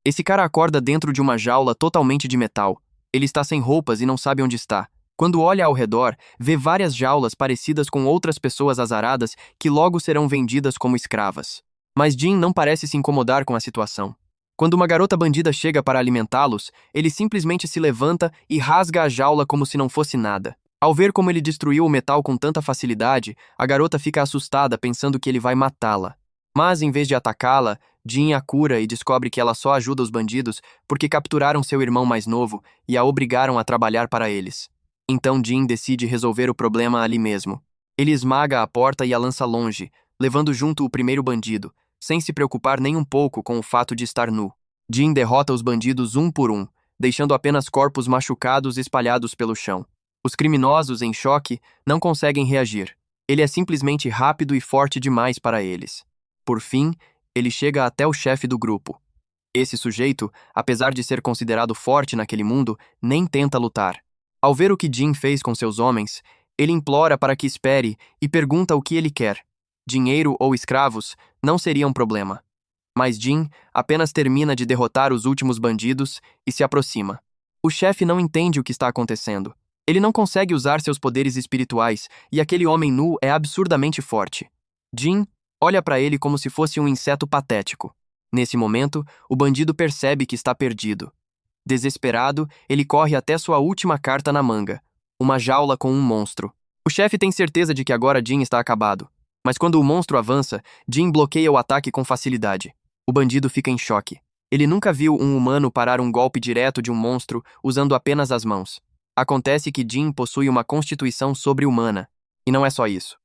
Esse cara acorda dentro de uma jaula totalmente de metal. Ele está sem roupas e não sabe onde está. Quando olha ao redor, vê várias jaulas parecidas com outras pessoas azaradas que logo serão vendidas como escravas. Mas Jin não parece se incomodar com a situação. Quando uma garota bandida chega para alimentá-los, ele simplesmente se levanta e rasga a jaula como se não fosse nada. Ao ver como ele destruiu o metal com tanta facilidade, a garota fica assustada pensando que ele vai matá-la. Mas, em vez de atacá-la, Jin a cura e descobre que ela só ajuda os bandidos porque capturaram seu irmão mais novo e a obrigaram a trabalhar para eles. Então Jin decide resolver o problema ali mesmo. Ele esmaga a porta e a lança longe, levando junto o primeiro bandido, sem se preocupar nem um pouco com o fato de estar nu. Jin derrota os bandidos um por um, deixando apenas corpos machucados espalhados pelo chão. Os criminosos, em choque, não conseguem reagir. Ele é simplesmente rápido e forte demais para eles. Por fim, ele chega até o chefe do grupo. Esse sujeito, apesar de ser considerado forte naquele mundo, nem tenta lutar. Ao ver o que Jin fez com seus homens, ele implora para que espere e pergunta o que ele quer. Dinheiro ou escravos não seria um problema. Mas Jin apenas termina de derrotar os últimos bandidos e se aproxima. O chefe não entende o que está acontecendo. Ele não consegue usar seus poderes espirituais e aquele homem nu é absurdamente forte. Jin olha para ele como se fosse um inseto patético. Nesse momento, o bandido percebe que está perdido. Desesperado, ele corre até sua última carta na manga, uma jaula com um monstro. O chefe tem certeza de que agora Jin está acabado. Mas quando o monstro avança, Jin bloqueia o ataque com facilidade. O bandido fica em choque. Ele nunca viu um humano parar um golpe direto de um monstro usando apenas as mãos. Acontece que Jin possui uma constituição sobre-humana. E não é só isso.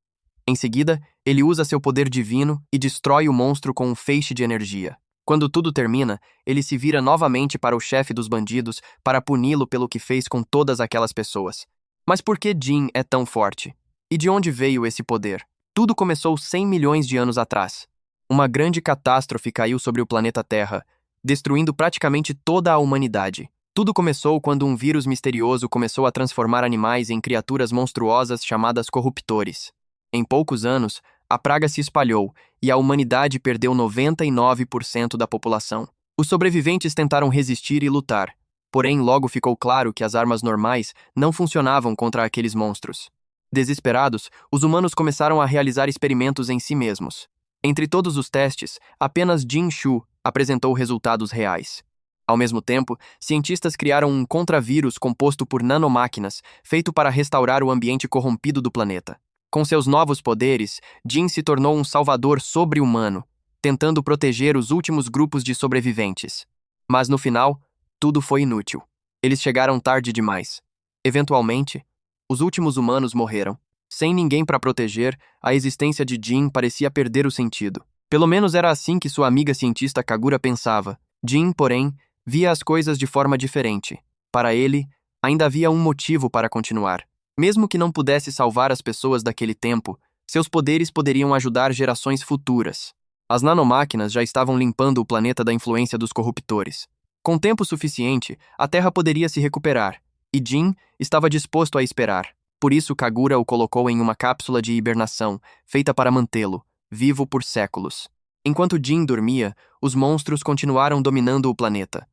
Em seguida, ele usa seu poder divino e destrói o monstro com um feixe de energia. Quando tudo termina, ele se vira novamente para o chefe dos bandidos para puni-lo pelo que fez com todas aquelas pessoas. Mas por que Jin é tão forte? E de onde veio esse poder? Tudo começou 100 milhões de anos atrás. Uma grande catástrofe caiu sobre o planeta Terra, destruindo praticamente toda a humanidade. Tudo começou quando um vírus misterioso começou a transformar animais em criaturas monstruosas chamadas corruptores. Em poucos anos, a praga se espalhou e a humanidade perdeu 99% da população. Os sobreviventes tentaram resistir e lutar, porém logo ficou claro que as armas normais não funcionavam contra aqueles monstros. Desesperados, os humanos começaram a realizar experimentos em si mesmos. Entre todos os testes, apenas Jin Shu apresentou resultados reais. Ao mesmo tempo, cientistas criaram um contravírus composto por nanomáquinas, feito para restaurar o ambiente corrompido do planeta. Com seus novos poderes, Jin se tornou um salvador sobre-humano, tentando proteger os últimos grupos de sobreviventes. Mas no final, tudo foi inútil. Eles chegaram tarde demais. Eventualmente, os últimos humanos morreram. Sem ninguém para proteger, a existência de Jin parecia perder o sentido. Pelo menos era assim que sua amiga cientista Kagura pensava. Jin, porém, via as coisas de forma diferente. Para ele, ainda havia um motivo para continuar. Mesmo que não pudesse salvar as pessoas daquele tempo, seus poderes poderiam ajudar gerações futuras. As nanomáquinas já estavam limpando o planeta da influência dos corruptores. Com tempo suficiente, a Terra poderia se recuperar, e Jin estava disposto a esperar. Por isso Kagura o colocou em uma cápsula de hibernação, feita para mantê-lo, vivo por séculos. Enquanto Jin dormia, os monstros continuaram dominando o planeta.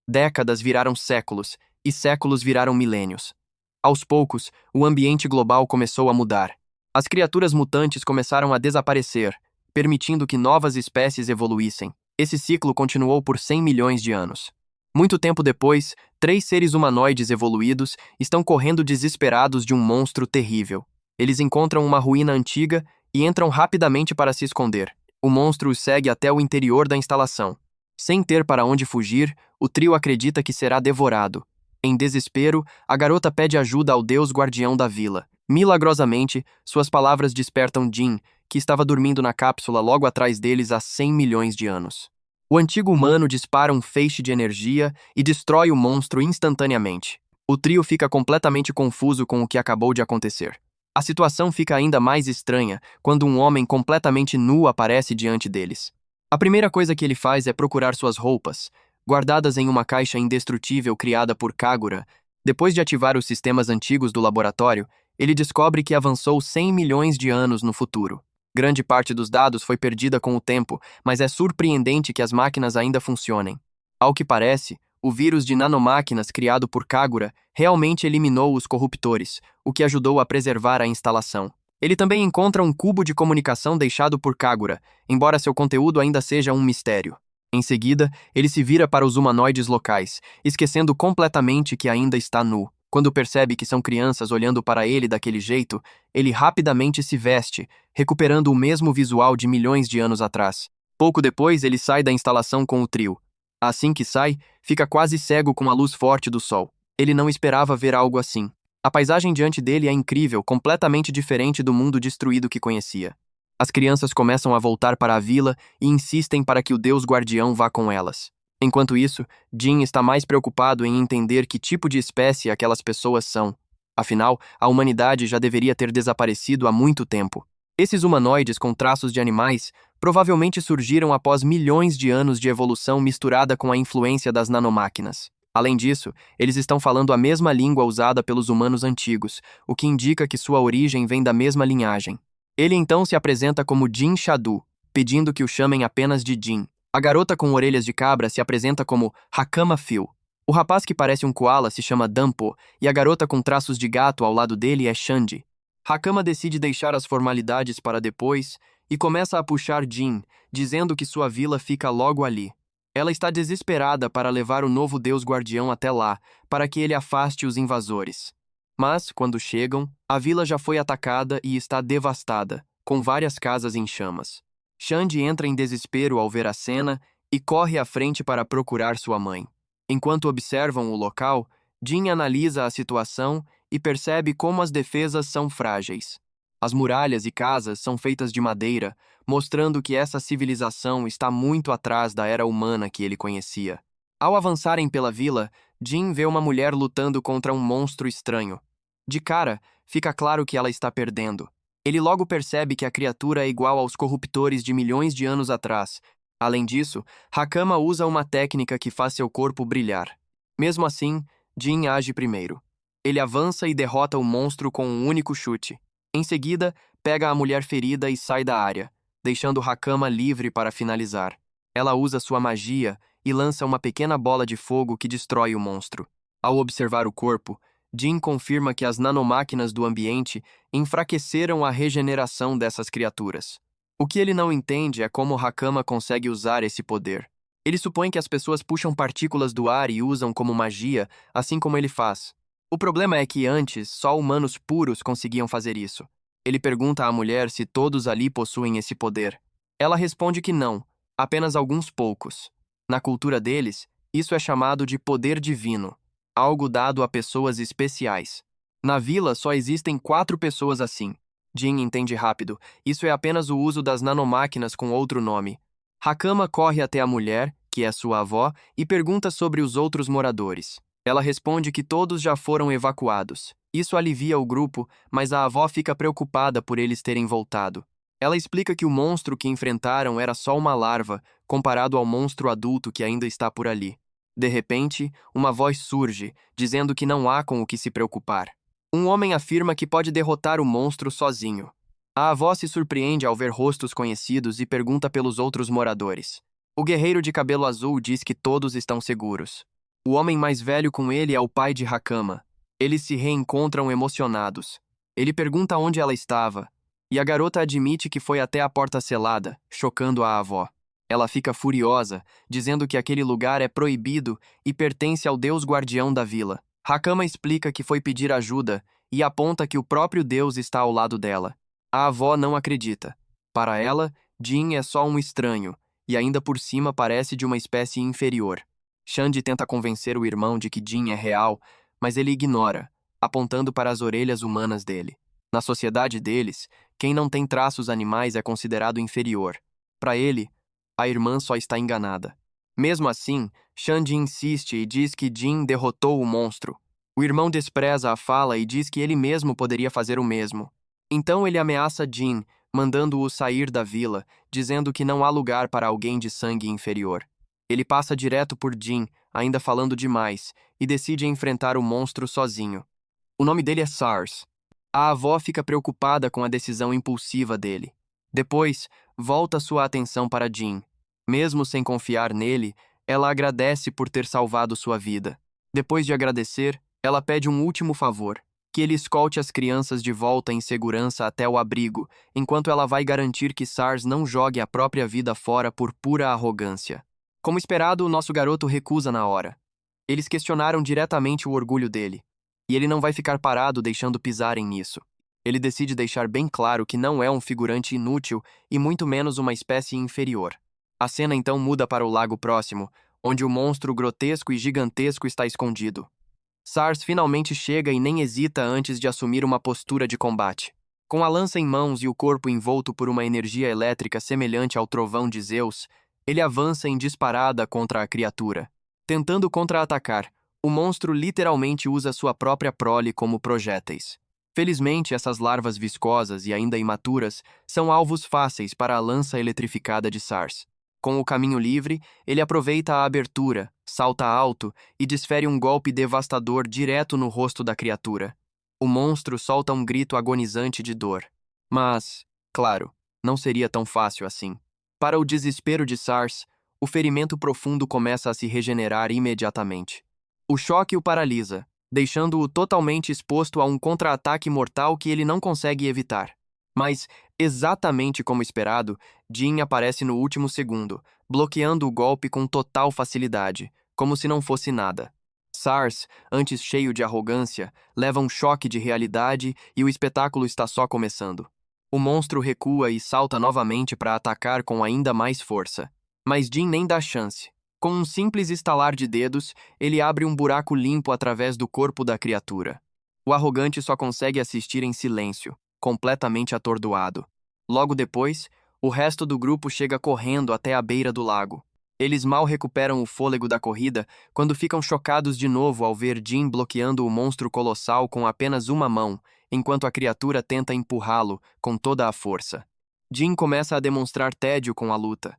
Décadas viraram séculos, e séculos viraram milênios. Aos poucos, o ambiente global começou a mudar. As criaturas mutantes começaram a desaparecer, permitindo que novas espécies evoluíssem. Esse ciclo continuou por 100 milhões de anos. Muito tempo depois, 3 seres humanoides evoluídos estão correndo desesperados de um monstro terrível. Eles encontram uma ruína antiga e entram rapidamente para se esconder. O monstro os segue até o interior da instalação. Sem ter para onde fugir, o trio acredita que será devorado. Em desespero, a garota pede ajuda ao deus guardião da vila. Milagrosamente, suas palavras despertam Jin, que estava dormindo na cápsula logo atrás deles há 100 milhões de anos. O antigo humano dispara um feixe de energia e destrói o monstro instantaneamente. O trio fica completamente confuso com o que acabou de acontecer. A situação fica ainda mais estranha quando um homem completamente nu aparece diante deles. A primeira coisa que ele faz é procurar suas roupas, guardadas em uma caixa indestrutível criada por Kagura. Depois de ativar os sistemas antigos do laboratório, ele descobre que avançou 100 milhões de anos no futuro. Grande parte dos dados foi perdida com o tempo, mas é surpreendente que as máquinas ainda funcionem. Ao que parece, o vírus de nanomáquinas criado por Kagura realmente eliminou os corruptores, o que ajudou a preservar a instalação. Ele também encontra um cubo de comunicação deixado por Kagura, embora seu conteúdo ainda seja um mistério. Em seguida, ele se vira para os humanoides locais, esquecendo completamente que ainda está nu. Quando percebe que são crianças olhando para ele daquele jeito, ele rapidamente se veste, recuperando o mesmo visual de milhões de anos atrás. Pouco depois, ele sai da instalação com o trio. Assim que sai, fica quase cego com a luz forte do sol. Ele não esperava ver algo assim. A paisagem diante dele é incrível, completamente diferente do mundo destruído que conhecia. As crianças começam a voltar para a vila e insistem para que o Deus Guardião vá com elas. Enquanto isso, Jin está mais preocupado em entender que tipo de espécie aquelas pessoas são. Afinal, a humanidade já deveria ter desaparecido há muito tempo. Esses humanoides com traços de animais provavelmente surgiram após milhões de anos de evolução misturada com a influência das nanomáquinas. Além disso, eles estão falando a mesma língua usada pelos humanos antigos, o que indica que sua origem vem da mesma linhagem. Ele então se apresenta como Jin Shadu, pedindo que o chamem apenas de Jin. A garota com orelhas de cabra se apresenta como Hakama Phil. O rapaz que parece um koala se chama Dampo, e a garota com traços de gato ao lado dele é Shanji. Hakama decide deixar as formalidades para depois e começa a puxar Jin, dizendo que sua vila fica logo ali. Ela está desesperada para levar o novo Deus Guardião até lá, para que ele afaste os invasores. Mas, quando chegam, a vila já foi atacada e está devastada, com várias casas em chamas. Shanji entra em desespero ao ver a cena e corre à frente para procurar sua mãe. Enquanto observam o local, Jin analisa a situação e percebe como as defesas são frágeis. As muralhas e casas são feitas de madeira, mostrando que essa civilização está muito atrás da era humana que ele conhecia. Ao avançarem pela vila, Jin vê uma mulher lutando contra um monstro estranho. De cara, fica claro que ela está perdendo. Ele logo percebe que a criatura é igual aos corruptores de milhões de anos atrás. Além disso, Hakama usa uma técnica que faz seu corpo brilhar. Mesmo assim, Jin age primeiro. Ele avança e derrota o monstro com um único chute. Em seguida, pega a mulher ferida e sai da área, deixando Hakama livre para finalizar. Ela usa sua magia e lança uma pequena bola de fogo que destrói o monstro. Ao observar o corpo, Jin confirma que as nanomáquinas do ambiente enfraqueceram a regeneração dessas criaturas. O que ele não entende é como Hakama consegue usar esse poder. Ele supõe que as pessoas puxam partículas do ar e usam como magia, assim como ele faz. O problema é que antes, só humanos puros conseguiam fazer isso. Ele pergunta à mulher se todos ali possuem esse poder. Ela responde que não, apenas alguns poucos. Na cultura deles, isso é chamado de poder divino, algo dado a pessoas especiais. Na vila só existem 4 pessoas assim. Jin entende rápido, isso é apenas o uso das nanomáquinas com outro nome. Hakama corre até a mulher, que é sua avó, e pergunta sobre os outros moradores. Ela responde que todos já foram evacuados. Isso alivia o grupo, mas a avó fica preocupada por eles terem voltado. Ela explica que o monstro que enfrentaram era só uma larva, comparado ao monstro adulto que ainda está por ali. De repente, uma voz surge, dizendo que não há com o que se preocupar. Um homem afirma que pode derrotar o monstro sozinho. A avó se surpreende ao ver rostos conhecidos e pergunta pelos outros moradores. O guerreiro de cabelo azul diz que todos estão seguros. O homem mais velho com ele é o pai de Hakama. Eles se reencontram emocionados. Ele pergunta onde ela estava, e a garota admite que foi até a porta selada, chocando a avó. Ela fica furiosa, dizendo que aquele lugar é proibido e pertence ao Deus Guardião da vila. Hakama explica que foi pedir ajuda e aponta que o próprio Deus está ao lado dela. A avó não acredita. Para ela, Jin é só um estranho, e ainda por cima parece de uma espécie inferior. Shanji tenta convencer o irmão de que Jin é real, mas ele ignora, apontando para as orelhas humanas dele. Na sociedade deles, quem não tem traços animais é considerado inferior. Para ele, a irmã só está enganada. Mesmo assim, Shanji insiste e diz que Jin derrotou o monstro. O irmão despreza a fala e diz que ele mesmo poderia fazer o mesmo. Então ele ameaça Jin, mandando-o sair da vila, dizendo que não há lugar para alguém de sangue inferior. Ele passa direto por Jin, ainda falando demais, e decide enfrentar o monstro sozinho. O nome dele é Sars. A avó fica preocupada com a decisão impulsiva dele. Depois, volta sua atenção para Jin. Mesmo sem confiar nele, ela agradece por ter salvado sua vida. Depois de agradecer, ela pede um último favor, que ele escolte as crianças de volta em segurança até o abrigo, enquanto ela vai garantir que Sars não jogue a própria vida fora por pura arrogância. Como esperado, o nosso garoto recusa na hora. Eles questionaram diretamente o orgulho dele, e ele não vai ficar parado deixando pisarem nisso. Ele decide deixar bem claro que não é um figurante inútil e muito menos uma espécie inferior. A cena então muda para o lago próximo, onde o monstro grotesco e gigantesco está escondido. Sars finalmente chega e nem hesita antes de assumir uma postura de combate. Com a lança em mãos e o corpo envolto por uma energia elétrica semelhante ao trovão de Zeus, ele avança em disparada contra a criatura. Tentando contra-atacar, o monstro literalmente usa sua própria prole como projéteis. Felizmente, essas larvas viscosas e ainda imaturas são alvos fáceis para a lança eletrificada de Sars. Com o caminho livre, ele aproveita a abertura, salta alto e desfere um golpe devastador direto no rosto da criatura. O monstro solta um grito agonizante de dor. Mas, claro, não seria tão fácil assim. Para o desespero de Sars, o ferimento profundo começa a se regenerar imediatamente. O choque o paralisa, deixando-o totalmente exposto a um contra-ataque mortal que ele não consegue evitar. Mas, exatamente como esperado, Jin aparece no último segundo, bloqueando o golpe com total facilidade, como se não fosse nada. Sars, antes cheio de arrogância, leva um choque de realidade e o espetáculo está só começando. O monstro recua e salta novamente para atacar com ainda mais força. Mas Jin nem dá chance. Com um simples estalar de dedos, ele abre um buraco limpo através do corpo da criatura. O arrogante só consegue assistir em silêncio, completamente atordoado. Logo depois, o resto do grupo chega correndo até a beira do lago. Eles mal recuperam o fôlego da corrida quando ficam chocados de novo ao ver Jin bloqueando o monstro colossal com apenas uma mão, enquanto a criatura tenta empurrá-lo com toda a força. Jin começa a demonstrar tédio com a luta.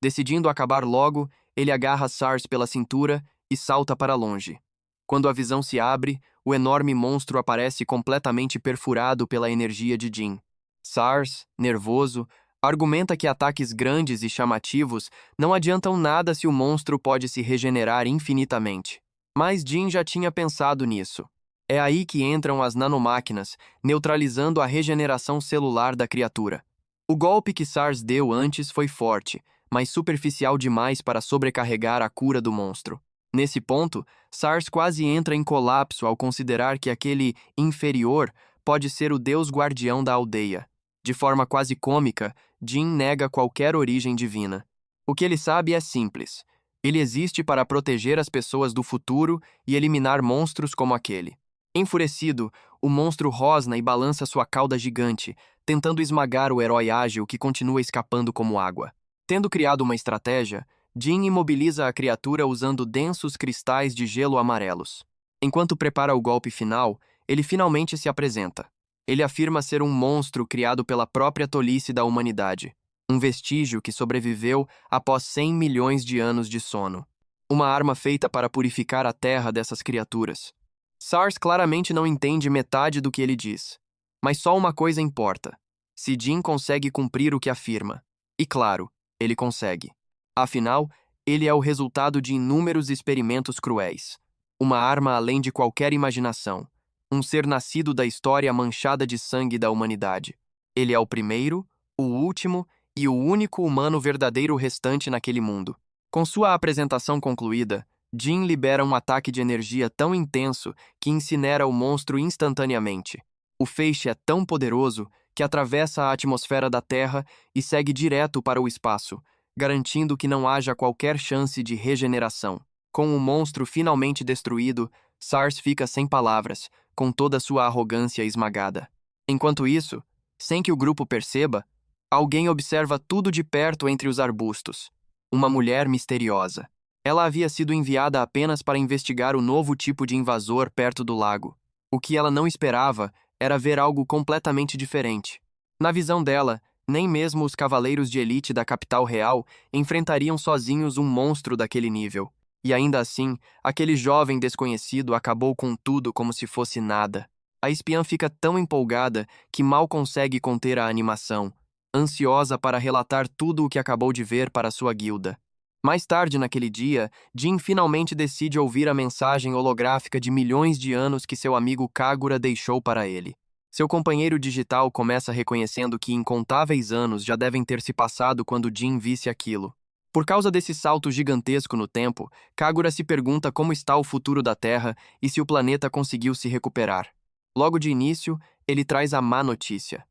Decidindo acabar logo, ele agarra Sars pela cintura e salta para longe. Quando a visão se abre, o enorme monstro aparece completamente perfurado pela energia de Jin. Sars, nervoso, argumenta que ataques grandes e chamativos não adiantam nada se o monstro pode se regenerar infinitamente. Mas Jin já tinha pensado nisso. É aí que entram as nanomáquinas, neutralizando a regeneração celular da criatura. O golpe que Sars deu antes foi forte, mas superficial demais para sobrecarregar a cura do monstro. Nesse ponto, Sars quase entra em colapso ao considerar que aquele inferior pode ser o deus guardião da aldeia. De forma quase cômica, Jin nega qualquer origem divina. O que ele sabe é simples. Ele existe para proteger as pessoas do futuro e eliminar monstros como aquele. Enfurecido, o monstro rosna e balança sua cauda gigante, tentando esmagar o herói ágil que continua escapando como água. Tendo criado uma estratégia, Jin imobiliza a criatura usando densos cristais de gelo amarelos. Enquanto prepara o golpe final, ele finalmente se apresenta. Ele afirma ser um monstro criado pela própria tolice da humanidade, um vestígio que sobreviveu após 100 milhões de anos de sono. Uma arma feita para purificar a terra dessas criaturas. Sars claramente não entende metade do que ele diz. Mas só uma coisa importa. Se Jin consegue cumprir o que afirma. E claro, ele consegue. Afinal, ele é o resultado de inúmeros experimentos cruéis. Uma arma além de qualquer imaginação. Um ser nascido da história manchada de sangue da humanidade. Ele é o primeiro, o último e o único humano verdadeiro restante naquele mundo. Com sua apresentação concluída, Jin libera um ataque de energia tão intenso que incinera o monstro instantaneamente. O feixe é tão poderoso que atravessa a atmosfera da Terra e segue direto para o espaço, garantindo que não haja qualquer chance de regeneração. Com o monstro finalmente destruído, Sars fica sem palavras, com toda sua arrogância esmagada. Enquanto isso, sem que o grupo perceba, alguém observa tudo de perto entre os arbustos. Uma mulher misteriosa. Ela havia sido enviada apenas para investigar o novo tipo de invasor perto do lago. O que ela não esperava era ver algo completamente diferente. Na visão dela, nem mesmo os cavaleiros de elite da capital real enfrentariam sozinhos um monstro daquele nível. E ainda assim, aquele jovem desconhecido acabou com tudo como se fosse nada. A espiã fica tão empolgada que mal consegue conter a animação, ansiosa para relatar tudo o que acabou de ver para sua guilda. Mais tarde naquele dia, Jin finalmente decide ouvir a mensagem holográfica de milhões de anos que seu amigo Kagura deixou para ele. Seu companheiro digital começa reconhecendo que incontáveis anos já devem ter se passado quando Jin visse aquilo. Por causa desse salto gigantesco no tempo, Kagura se pergunta como está o futuro da Terra e se o planeta conseguiu se recuperar. Logo de início, ele traz a má notícia.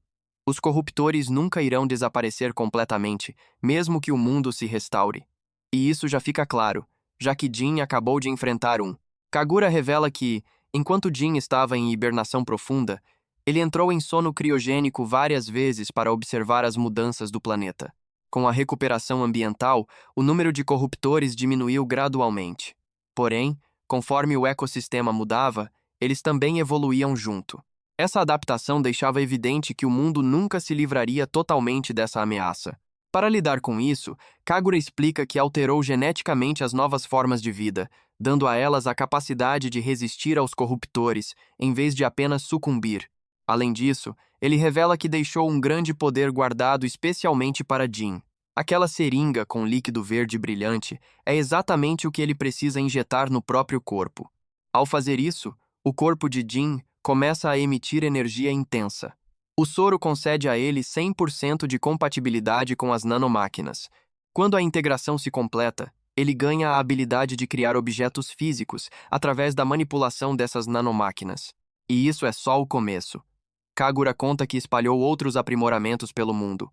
Os corruptores nunca irão desaparecer completamente, mesmo que o mundo se restaure. E isso já fica claro, já que Jin acabou de enfrentar um. Kagura revela que, enquanto Jin estava em hibernação profunda, ele entrou em sono criogênico várias vezes para observar as mudanças do planeta. Com a recuperação ambiental, o número de corruptores diminuiu gradualmente. Porém, conforme o ecossistema mudava, eles também evoluíam junto. Essa adaptação deixava evidente que o mundo nunca se livraria totalmente dessa ameaça. Para lidar com isso, Kagura explica que alterou geneticamente as novas formas de vida, dando a elas a capacidade de resistir aos corruptores, em vez de apenas sucumbir. Além disso, ele revela que deixou um grande poder guardado especialmente para Jin. Aquela seringa com líquido verde brilhante é exatamente o que ele precisa injetar no próprio corpo. Ao fazer isso, o corpo de Jin começa a emitir energia intensa. O soro concede a ele 100% de compatibilidade com as nanomáquinas. Quando a integração se completa, ele ganha a habilidade de criar objetos físicos através da manipulação dessas nanomáquinas. E isso é só o começo. Kagura conta que espalhou outros aprimoramentos pelo mundo.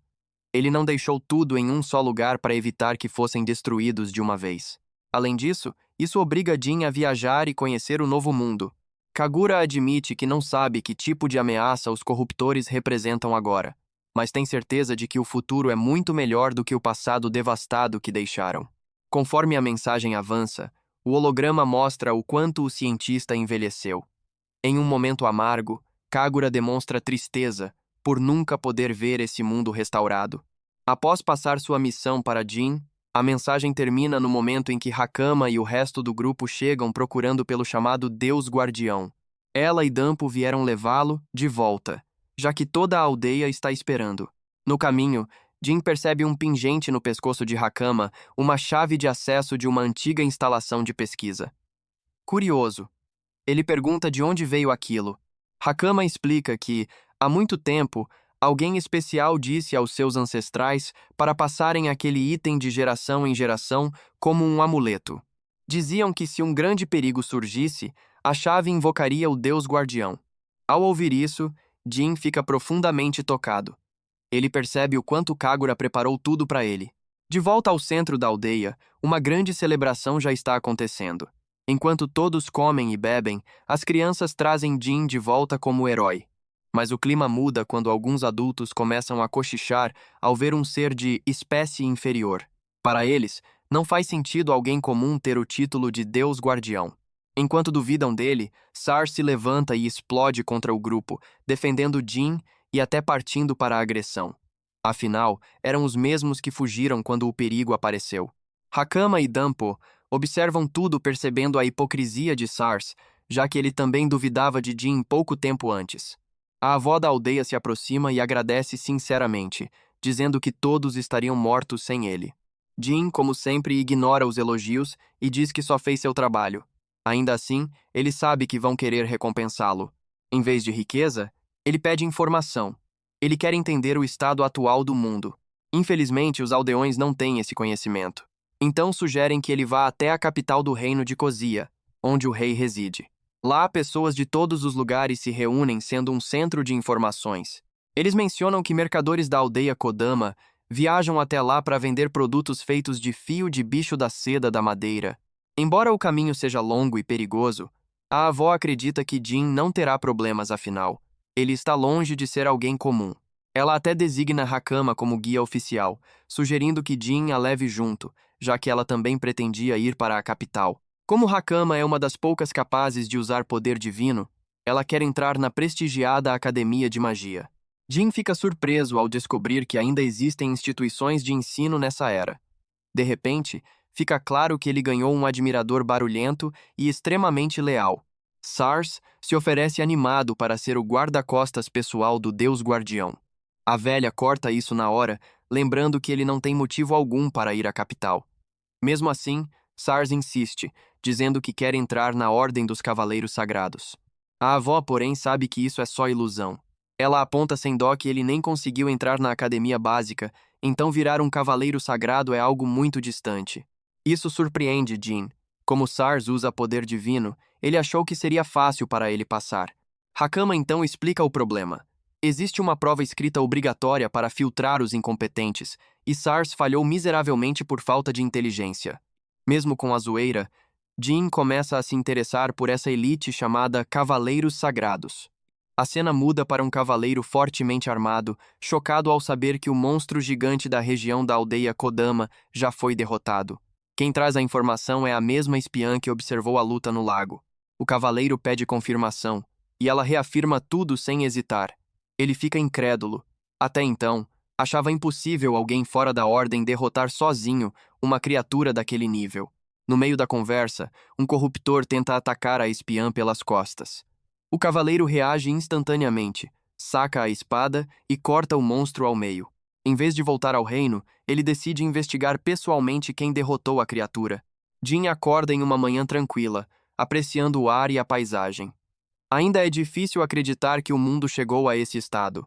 Ele não deixou tudo em um só lugar para evitar que fossem destruídos de uma vez. Além disso, isso obriga Jin a viajar e conhecer o novo mundo. Kagura admite que não sabe que tipo de ameaça os corruptores representam agora, mas tem certeza de que o futuro é muito melhor do que o passado devastado que deixaram. Conforme a mensagem avança, o holograma mostra o quanto o cientista envelheceu. Em um momento amargo, Kagura demonstra tristeza por nunca poder ver esse mundo restaurado. Após passar sua missão para Jin, a mensagem termina no momento em que Hakama e o resto do grupo chegam procurando pelo chamado Deus Guardião. Ela e Danpo vieram levá-lo de volta, já que toda a aldeia está esperando. No caminho, Jin percebe um pingente no pescoço de Hakama, uma chave de acesso de uma antiga instalação de pesquisa. Curioso, ele pergunta de onde veio aquilo. Hakama explica que, há muito tempo, alguém especial disse aos seus ancestrais para passarem aquele item de geração em geração como um amuleto. Diziam que se um grande perigo surgisse, a chave invocaria o Deus Guardião. Ao ouvir isso, Jin fica profundamente tocado. Ele percebe o quanto Kagura preparou tudo para ele. De volta ao centro da aldeia, uma grande celebração já está acontecendo. Enquanto todos comem e bebem, as crianças trazem Jin de volta como herói. Mas o clima muda quando alguns adultos começam a cochichar ao ver um ser de espécie inferior. Para eles, não faz sentido alguém comum ter o título de Deus Guardião. Enquanto duvidam dele, Sar se levanta e explode contra o grupo, defendendo Jin e até partindo para a agressão. Afinal, eram os mesmos que fugiram quando o perigo apareceu. Hakama e Danpo observam tudo percebendo a hipocrisia de Sars, já que ele também duvidava de Jin pouco tempo antes. A avó da aldeia se aproxima e agradece sinceramente, dizendo que todos estariam mortos sem ele. Jin, como sempre, ignora os elogios e diz que só fez seu trabalho. Ainda assim, ele sabe que vão querer recompensá-lo. Em vez de riqueza, ele pede informação. Ele quer entender o estado atual do mundo. Infelizmente, os aldeões não têm esse conhecimento. Então sugerem que ele vá até a capital do reino de Kozia, onde o rei reside. Lá, pessoas de todos os lugares se reúnem sendo um centro de informações. Eles mencionam que mercadores da aldeia Kodama viajam até lá para vender produtos feitos de fio de bicho da seda da madeira. Embora o caminho seja longo e perigoso, a avó acredita que Jin não terá problemas afinal. Ele está longe de ser alguém comum. Ela até designa Hakama como guia oficial, sugerindo que Jin a leve junto, já que ela também pretendia ir para a capital. Como Hakama é uma das poucas capazes de usar poder divino, ela quer entrar na prestigiada Academia de Magia. Jin fica surpreso ao descobrir que ainda existem instituições de ensino nessa era. De repente, fica claro que ele ganhou um admirador barulhento e extremamente leal. Sars se oferece animado para ser o guarda-costas pessoal do Deus Guardião. A velha corta isso na hora, lembrando que ele não tem motivo algum para ir à capital. Mesmo assim, Sars insiste, dizendo que quer entrar na Ordem dos Cavaleiros Sagrados. A avó, porém, sabe que isso é só ilusão. Ela aponta sem dó que ele nem conseguiu entrar na academia básica, então virar um cavaleiro sagrado é algo muito distante. Isso surpreende Jin. Como Sars usa poder divino, ele achou que seria fácil para ele passar. Hakama então explica o problema. Existe uma prova escrita obrigatória para filtrar os incompetentes, e Sars falhou miseravelmente por falta de inteligência. Mesmo com a zoeira, Jin começa a se interessar por essa elite chamada Cavaleiros Sagrados. A cena muda para um cavaleiro fortemente armado, chocado ao saber que o monstro gigante da região da aldeia Kodama já foi derrotado. Quem traz a informação é a mesma espiã que observou a luta no lago. O cavaleiro pede confirmação, e ela reafirma tudo sem hesitar. Ele fica incrédulo. Até então, achava impossível alguém fora da ordem derrotar sozinho uma criatura daquele nível. No meio da conversa, um corruptor tenta atacar a espiã pelas costas. O cavaleiro reage instantaneamente, saca a espada e corta o monstro ao meio. Em vez de voltar ao reino, ele decide investigar pessoalmente quem derrotou a criatura. Jin acorda em uma manhã tranquila, apreciando o ar e a paisagem. Ainda é difícil acreditar que o mundo chegou a esse estado.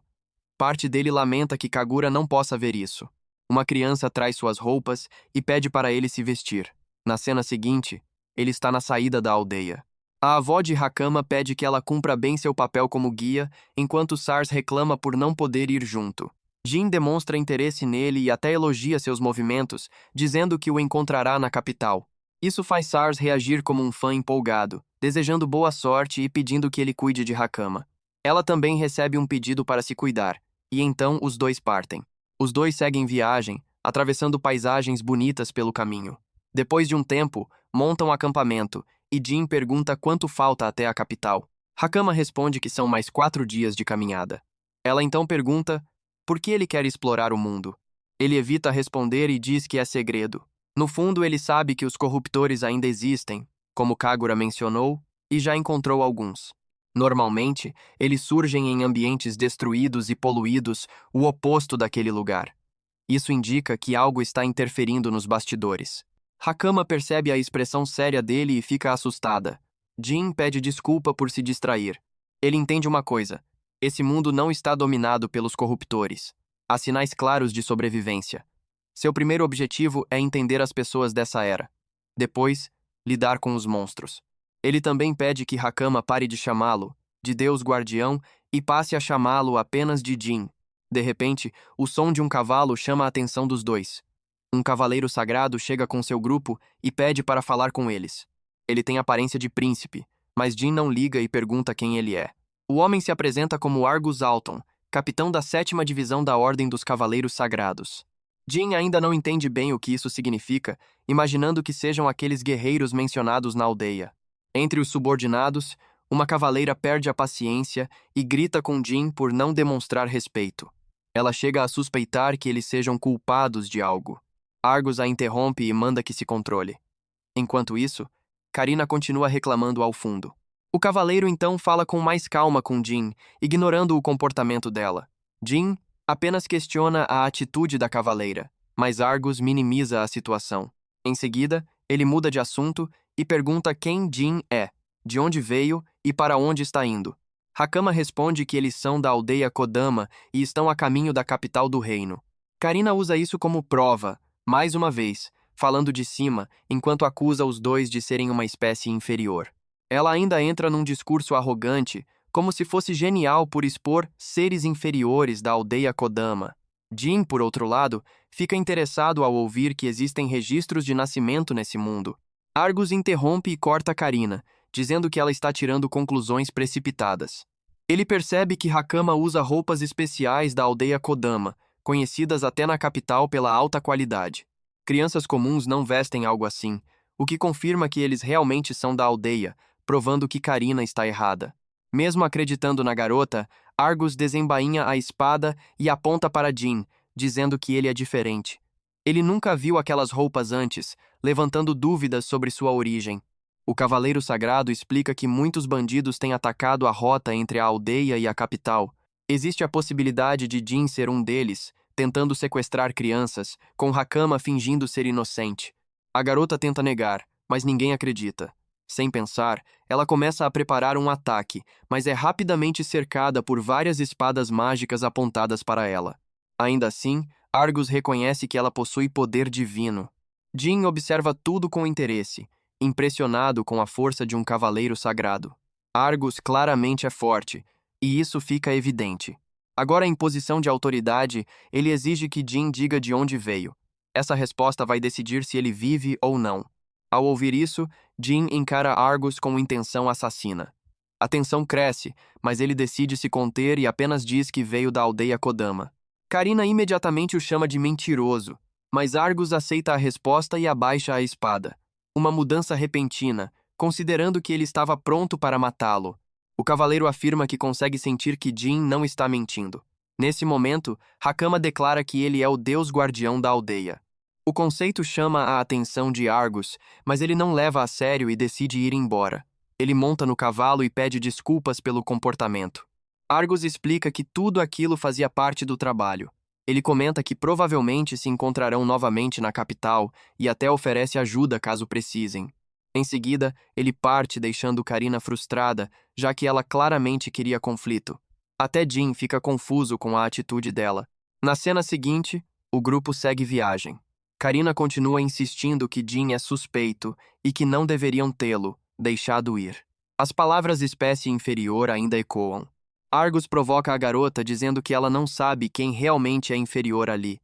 Parte dele lamenta que Kagura não possa ver isso. Uma criança traz suas roupas e pede para ele se vestir. Na cena seguinte, ele está na saída da aldeia. A avó de Hakama pede que ela cumpra bem seu papel como guia, enquanto Sars reclama por não poder ir junto. Jin demonstra interesse nele e até elogia seus movimentos, dizendo que o encontrará na capital. Isso faz Sars reagir como um fã empolgado, desejando boa sorte e pedindo que ele cuide de Hakama. Ela também recebe um pedido para se cuidar, e então os dois partem. Os dois seguem viagem, atravessando paisagens bonitas pelo caminho. Depois de um tempo, montam acampamento, e Jin pergunta quanto falta até a capital. Hakama responde que são mais 4 dias de caminhada. Ela então pergunta por que ele quer explorar o mundo. Ele evita responder e diz que é segredo. No fundo, ele sabe que os corruptores ainda existem, como Kagura mencionou, e já encontrou alguns. Normalmente, eles surgem em ambientes destruídos e poluídos, o oposto daquele lugar. Isso indica que algo está interferindo nos bastidores. Hakama percebe a expressão séria dele e fica assustada. Jin pede desculpa por se distrair. Ele entende uma coisa: esse mundo não está dominado pelos corruptores. Há sinais claros de sobrevivência. Seu primeiro objetivo é entender as pessoas dessa era. Depois, lidar com os monstros. Ele também pede que Hakama pare de chamá-lo de Deus Guardião e passe a chamá-lo apenas de Jin. De repente, o som de um cavalo chama a atenção dos dois. Um cavaleiro sagrado chega com seu grupo e pede para falar com eles. Ele tem aparência de príncipe, mas Jin não liga e pergunta quem ele é. O homem se apresenta como Argus Alton, capitão da 7ª Divisão da Ordem dos Cavaleiros Sagrados. Jin ainda não entende bem o que isso significa, imaginando que sejam aqueles guerreiros mencionados na aldeia. Entre os subordinados, uma cavaleira perde a paciência e grita com Jin por não demonstrar respeito. Ela chega a suspeitar que eles sejam culpados de algo. Argus a interrompe e manda que se controle. Enquanto isso, Karina continua reclamando ao fundo. O cavaleiro então fala com mais calma com Jin, ignorando o comportamento dela. Jin apenas questiona a atitude da cavaleira, mas Argus minimiza a situação. Em seguida, ele muda de assunto e pergunta quem Jin é, de onde veio e para onde está indo. Hakama responde que eles são da aldeia Kodama e estão a caminho da capital do reino. Karina usa isso como prova, mais uma vez, falando de cima, enquanto acusa os dois de serem uma espécie inferior. Ela ainda entra num discurso arrogante, como se fosse genial por expor seres inferiores da aldeia Kodama. Jin, por outro lado, fica interessado ao ouvir que existem registros de nascimento nesse mundo. Argus interrompe e corta Karina, dizendo que ela está tirando conclusões precipitadas. Ele percebe que Hakama usa roupas especiais da aldeia Kodama, conhecidas até na capital pela alta qualidade. Crianças comuns não vestem algo assim, o que confirma que eles realmente são da aldeia, provando que Karina está errada. Mesmo acreditando na garota, Argus desembainha a espada e aponta para Jin, dizendo que ele é diferente. Ele nunca viu aquelas roupas antes, levantando dúvidas sobre sua origem. O Cavaleiro Sagrado explica que muitos bandidos têm atacado a rota entre a aldeia e a capital. Existe a possibilidade de Jin ser um deles, tentando sequestrar crianças, com Hakama fingindo ser inocente. A garota tenta negar, mas ninguém acredita. Sem pensar, ela começa a preparar um ataque, mas é rapidamente cercada por várias espadas mágicas apontadas para ela. Ainda assim, Argus reconhece que ela possui poder divino. Jin observa tudo com interesse, impressionado com a força de um cavaleiro sagrado. Argus claramente é forte, e isso fica evidente. Agora, em posição de autoridade, ele exige que Jin diga de onde veio. Essa resposta vai decidir se ele vive ou não. Ao ouvir isso, Jin encara Argus com intenção assassina. A tensão cresce, mas ele decide se conter e apenas diz que veio da aldeia Kodama. Karina imediatamente o chama de mentiroso, mas Argus aceita a resposta e abaixa a espada. Uma mudança repentina, considerando que ele estava pronto para matá-lo. O cavaleiro afirma que consegue sentir que Jin não está mentindo. Nesse momento, Hakama declara que ele é o deus guardião da aldeia. O conceito chama a atenção de Argus, mas ele não leva a sério e decide ir embora. Ele monta no cavalo e pede desculpas pelo comportamento. Argus explica que tudo aquilo fazia parte do trabalho. Ele comenta que provavelmente se encontrarão novamente na capital e até oferece ajuda caso precisem. Em seguida, ele parte deixando Karina frustrada, já que ela claramente queria conflito. Até Jin fica confuso com a atitude dela. Na cena seguinte, o grupo segue viagem. Karina continua insistindo que Jin é suspeito e que não deveriam tê-lo deixado ir. As palavras espécie inferior ainda ecoam. Argus provoca a garota dizendo que ela não sabe quem realmente é inferior ali.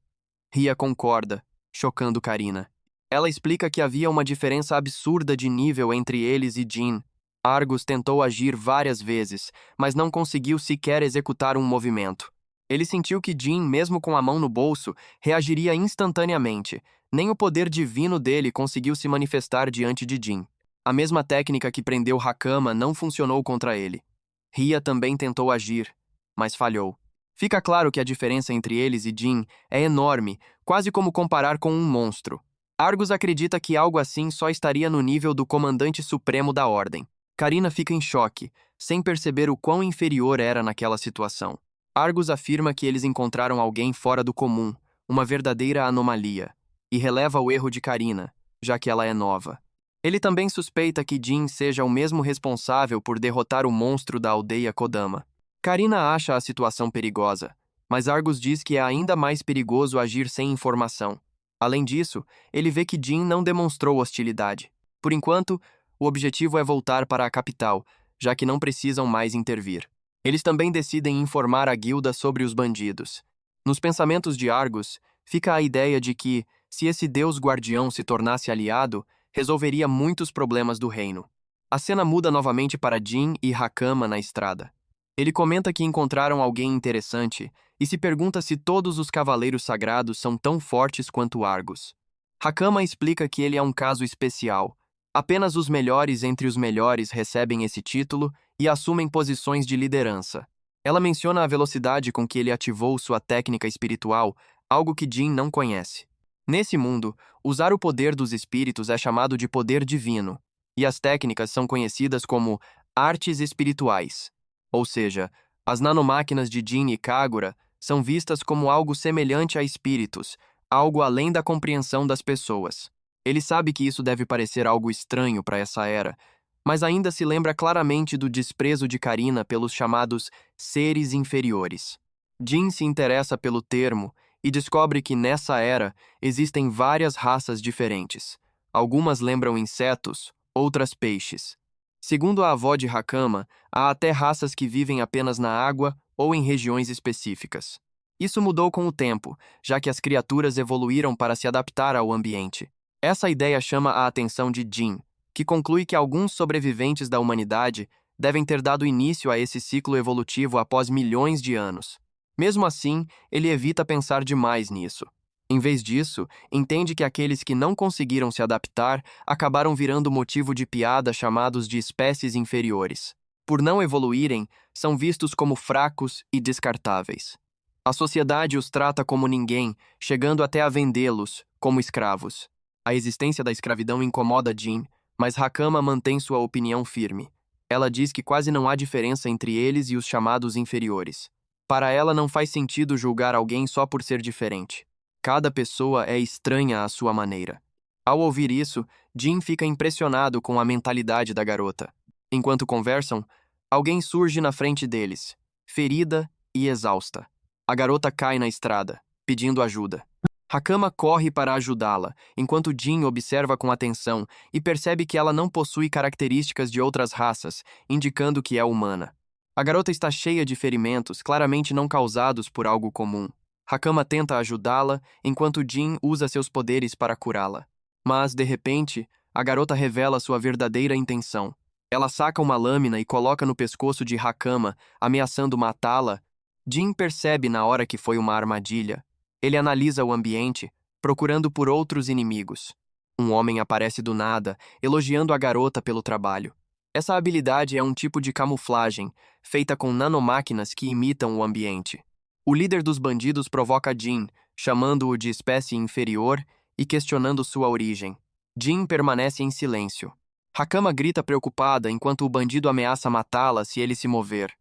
Ria concorda, chocando Karina. Ela explica que havia uma diferença absurda de nível entre eles e Jin. Argus tentou agir várias vezes, mas não conseguiu sequer executar um movimento. Ele sentiu que Jin, mesmo com a mão no bolso, reagiria instantaneamente. Nem o poder divino dele conseguiu se manifestar diante de Jin. A mesma técnica que prendeu Hakama não funcionou contra ele. Ria também tentou agir, mas falhou. Fica claro que a diferença entre eles e Jin é enorme, quase como comparar com um monstro. Argus acredita que algo assim só estaria no nível do comandante supremo da Ordem. Karina fica em choque, sem perceber o quão inferior era naquela situação. Argus afirma que eles encontraram alguém fora do comum, uma verdadeira anomalia, e releva o erro de Karina, já que ela é nova. Ele também suspeita que Jin seja o mesmo responsável por derrotar o monstro da aldeia Kodama. Karina acha a situação perigosa, mas Argus diz que é ainda mais perigoso agir sem informação. Além disso, ele vê que Jin não demonstrou hostilidade. Por enquanto, o objetivo é voltar para a capital, já que não precisam mais intervir. Eles também decidem informar a guilda sobre os bandidos. Nos pensamentos de Argus, fica a ideia de que, se esse deus guardião se tornasse aliado, resolveria muitos problemas do reino. A cena muda novamente para Jin e Hakama na estrada. Ele comenta que encontraram alguém interessante e se pergunta se todos os cavaleiros sagrados são tão fortes quanto Argus. Hakama explica que ele é um caso especial. Apenas os melhores entre os melhores recebem esse título e assumem posições de liderança. Ela menciona a velocidade com que ele ativou sua técnica espiritual, algo que Jin não conhece. Nesse mundo, usar o poder dos espíritos é chamado de poder divino, e as técnicas são conhecidas como artes espirituais. Ou seja, as nanomáquinas de Jin e Kagura são vistas como algo semelhante a espíritos, algo além da compreensão das pessoas. Ele sabe que isso deve parecer algo estranho para essa era, mas ainda se lembra claramente do desprezo de Karina pelos chamados seres inferiores. Jin se interessa pelo termo e descobre que nessa era existem várias raças diferentes. Algumas lembram insetos, outras peixes. Segundo a avó de Hakama, há até raças que vivem apenas na água ou em regiões específicas. Isso mudou com o tempo, já que as criaturas evoluíram para se adaptar ao ambiente. Essa ideia chama a atenção de Jin, que conclui que alguns sobreviventes da humanidade devem ter dado início a esse ciclo evolutivo após milhões de anos. Mesmo assim, ele evita pensar demais nisso. Em vez disso, entende que aqueles que não conseguiram se adaptar acabaram virando motivo de piada chamados de espécies inferiores. Por não evoluírem, são vistos como fracos e descartáveis. A sociedade os trata como ninguém, chegando até a vendê-los como escravos. A existência da escravidão incomoda Jin, mas Hakama mantém sua opinião firme. Ela diz que quase não há diferença entre eles e os chamados inferiores. Para ela não faz sentido julgar alguém só por ser diferente. Cada pessoa é estranha à sua maneira. Ao ouvir isso, Jin fica impressionado com a mentalidade da garota. Enquanto conversam, alguém surge na frente deles, ferida e exausta. A garota cai na estrada, pedindo ajuda. Hakama corre para ajudá-la, enquanto Jin observa com atenção e percebe que ela não possui características de outras raças, indicando que é humana. A garota está cheia de ferimentos, claramente não causados por algo comum. Hakama tenta ajudá-la, enquanto Jin usa seus poderes para curá-la. Mas, de repente, a garota revela sua verdadeira intenção. Ela saca uma lâmina e coloca no pescoço de Hakama, ameaçando matá-la. Jin percebe na hora que foi uma armadilha. Ele analisa o ambiente, procurando por outros inimigos. Um homem aparece do nada, elogiando a garota pelo trabalho. Essa habilidade é um tipo de camuflagem, feita com nanomáquinas que imitam o ambiente. O líder dos bandidos provoca Jin, chamando-o de espécie inferior e questionando sua origem. Jin permanece em silêncio. Hakama grita preocupada enquanto o bandido ameaça matá-la se ele se mover.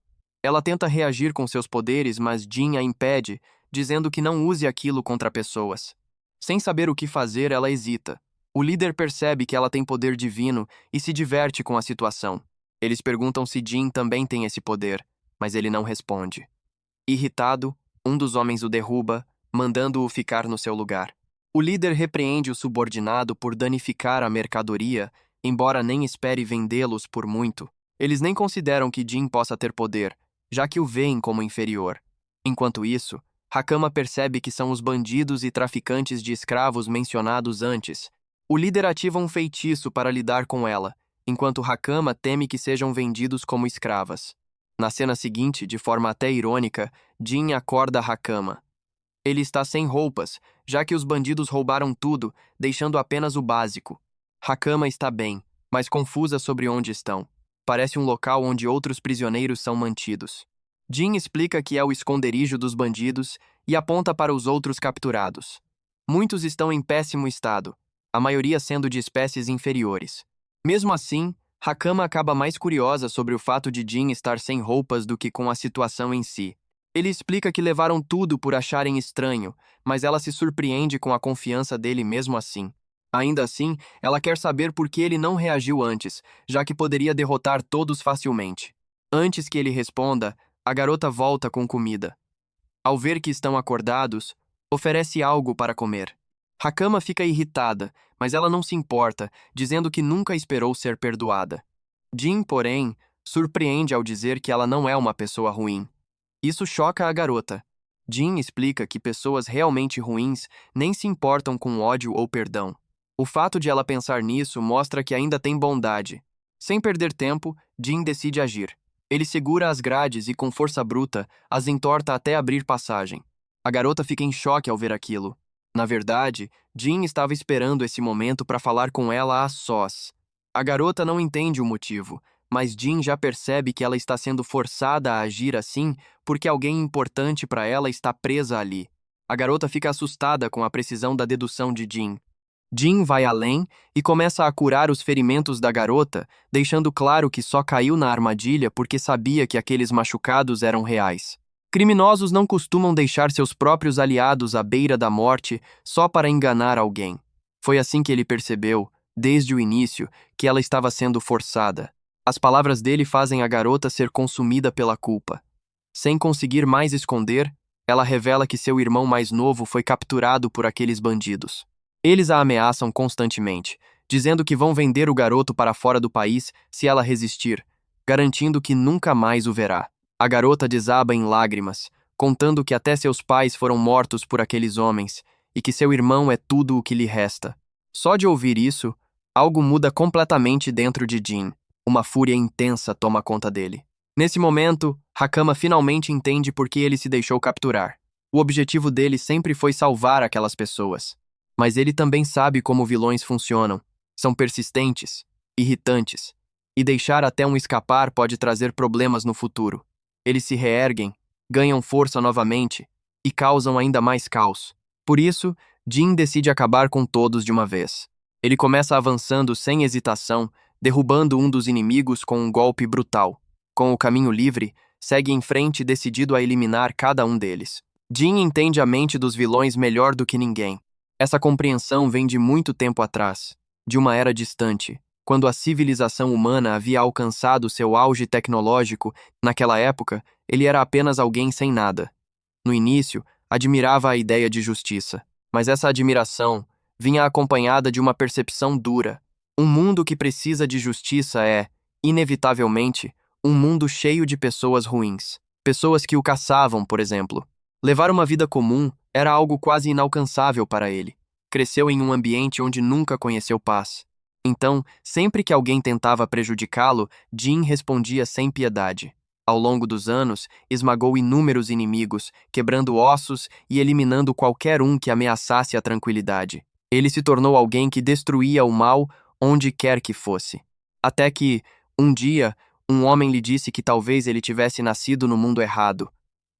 Ela tenta reagir com seus poderes, mas Jin a impede, dizendo que não use aquilo contra pessoas. Sem saber o que fazer, ela hesita. O líder percebe que ela tem poder divino e se diverte com a situação. Eles perguntam se Jin também tem esse poder, mas ele não responde. Irritado, um dos homens o derruba, mandando-o ficar no seu lugar. O líder repreende o subordinado por danificar a mercadoria, embora nem espere vendê-los por muito. Eles nem consideram que Jin possa ter poder, já que o veem como inferior. Enquanto isso, Hakama percebe que são os bandidos e traficantes de escravos mencionados antes. O líder ativa um feitiço para lidar com ela, enquanto Hakama teme que sejam vendidos como escravas. Na cena seguinte, de forma até irônica, Jin acorda Hakama. Ele está sem roupas, já que os bandidos roubaram tudo, deixando apenas o básico. Hakama está bem, mas confusa sobre onde estão. Parece um local onde outros prisioneiros são mantidos. Jin explica que é o esconderijo dos bandidos e aponta para os outros capturados. Muitos estão em péssimo estado, a maioria sendo de espécies inferiores. Mesmo assim, Hakama acaba mais curiosa sobre o fato de Jin estar sem roupas do que com a situação em si. Ele explica que levaram tudo por acharem estranho, mas ela se surpreende com a confiança dele mesmo assim. Ainda assim, ela quer saber por que ele não reagiu antes, já que poderia derrotar todos facilmente. Antes que ele responda, a garota volta com comida. Ao ver que estão acordados, oferece algo para comer. Hakama fica irritada, mas ela não se importa, dizendo que nunca esperou ser perdoada. Jin, porém, surpreende ao dizer que ela não é uma pessoa ruim. Isso choca a garota. Jin explica que pessoas realmente ruins nem se importam com ódio ou perdão. O fato de ela pensar nisso mostra que ainda tem bondade. Sem perder tempo, Jin decide agir. Ele segura as grades e, com força bruta, as entorta até abrir passagem. A garota fica em choque ao ver aquilo. Na verdade, Jin estava esperando esse momento para falar com ela a sós. A garota não entende o motivo, mas Jin já percebe que ela está sendo forçada a agir assim porque alguém importante para ela está presa ali. A garota fica assustada com a precisão da dedução de Jin. Jin vai além e começa a curar os ferimentos da garota, deixando claro que só caiu na armadilha porque sabia que aqueles machucados eram reais. Criminosos não costumam deixar seus próprios aliados à beira da morte só para enganar alguém. Foi assim que ele percebeu, desde o início, que ela estava sendo forçada. As palavras dele fazem a garota ser consumida pela culpa. Sem conseguir mais esconder, ela revela que seu irmão mais novo foi capturado por aqueles bandidos. Eles a ameaçam constantemente, dizendo que vão vender o garoto para fora do país se ela resistir, garantindo que nunca mais o verá. A garota desaba em lágrimas, contando que até seus pais foram mortos por aqueles homens e que seu irmão é tudo o que lhe resta. Só de ouvir isso, algo muda completamente dentro de Jin. Uma fúria intensa toma conta dele. Nesse momento, Hakama finalmente entende por que ele se deixou capturar. O objetivo dele sempre foi salvar aquelas pessoas. Mas ele também sabe como vilões funcionam. São persistentes, irritantes, e deixar até um escapar pode trazer problemas no futuro. Eles se reerguem, ganham força novamente e causam ainda mais caos. Por isso, Jin decide acabar com todos de uma vez. Ele começa avançando sem hesitação, derrubando um dos inimigos com um golpe brutal. Com o caminho livre, segue em frente decidido a eliminar cada um deles. Jin entende a mente dos vilões melhor do que ninguém. Essa compreensão vem de muito tempo atrás, de uma era distante, quando a civilização humana havia alcançado seu auge tecnológico. Naquela época, ele era apenas alguém sem nada. No início, admirava a ideia de justiça, mas essa admiração vinha acompanhada de uma percepção dura. Um mundo que precisa de justiça é, inevitavelmente, um mundo cheio de pessoas ruins. Pessoas que o caçavam, por exemplo. Levar uma vida comum era algo quase inalcançável para ele. Cresceu em um ambiente onde nunca conheceu paz. Então, sempre que alguém tentava prejudicá-lo, Jin respondia sem piedade. Ao longo dos anos, esmagou inúmeros inimigos, quebrando ossos e eliminando qualquer um que ameaçasse a tranquilidade. Ele se tornou alguém que destruía o mal onde quer que fosse. Até que, um dia, um homem lhe disse que talvez ele tivesse nascido no mundo errado.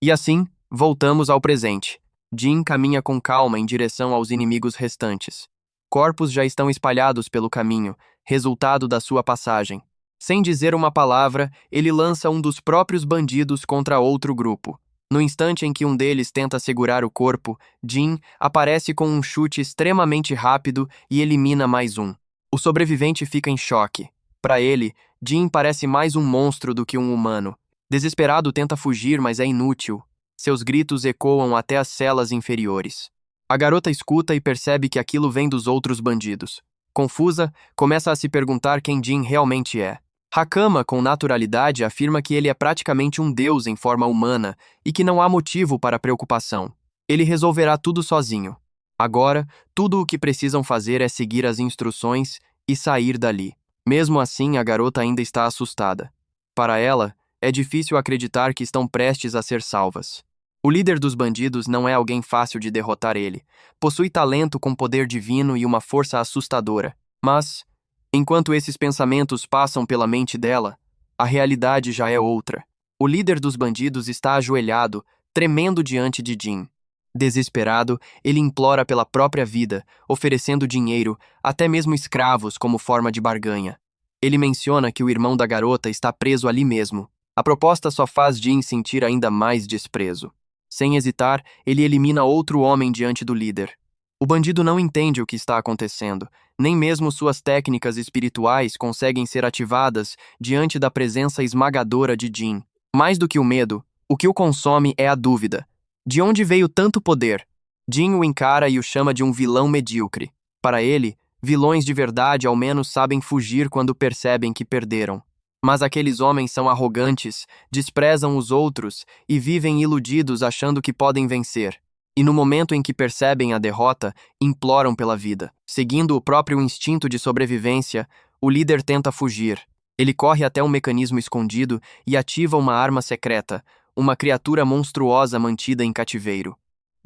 E assim, voltamos ao presente. Jin caminha com calma em direção aos inimigos restantes. Corpos já estão espalhados pelo caminho, resultado da sua passagem. Sem dizer uma palavra, ele lança um dos próprios bandidos contra outro grupo. No instante em que um deles tenta segurar o corpo, Jin aparece com um chute extremamente rápido e elimina mais um. O sobrevivente fica em choque. Para ele, Jin parece mais um monstro do que um humano. Desesperado, tenta fugir, mas é inútil. Seus gritos ecoam até as celas inferiores. A garota escuta e percebe que aquilo vem dos outros bandidos. Confusa, começa a se perguntar quem Jin realmente é. Hakama, com naturalidade, afirma que ele é praticamente um deus em forma humana e que não há motivo para preocupação. Ele resolverá tudo sozinho. Agora, tudo o que precisam fazer é seguir as instruções e sair dali. Mesmo assim, a garota ainda está assustada. Para ela, é difícil acreditar que estão prestes a ser salvas. O líder dos bandidos não é alguém fácil de derrotar. Ele possui talento com poder divino e uma força assustadora. Mas, enquanto esses pensamentos passam pela mente dela, a realidade já é outra. O líder dos bandidos está ajoelhado, tremendo diante de Jin. Desesperado, ele implora pela própria vida, oferecendo dinheiro, até mesmo escravos, como forma de barganha. Ele menciona que o irmão da garota está preso ali mesmo. A proposta só faz Jin sentir ainda mais desprezo. Sem hesitar, ele elimina outro homem diante do líder. O bandido não entende o que está acontecendo. Nem mesmo suas técnicas espirituais conseguem ser ativadas diante da presença esmagadora de Jin. Mais do que o medo, o que o consome é a dúvida. De onde veio tanto poder? Jin o encara e o chama de um vilão medíocre. Para ele, vilões de verdade ao menos sabem fugir quando percebem que perderam. Mas aqueles homens são arrogantes, desprezam os outros e vivem iludidos achando que podem vencer. E no momento em que percebem a derrota, imploram pela vida. Seguindo o próprio instinto de sobrevivência, o líder tenta fugir. Ele corre até um mecanismo escondido e ativa uma arma secreta, uma criatura monstruosa mantida em cativeiro.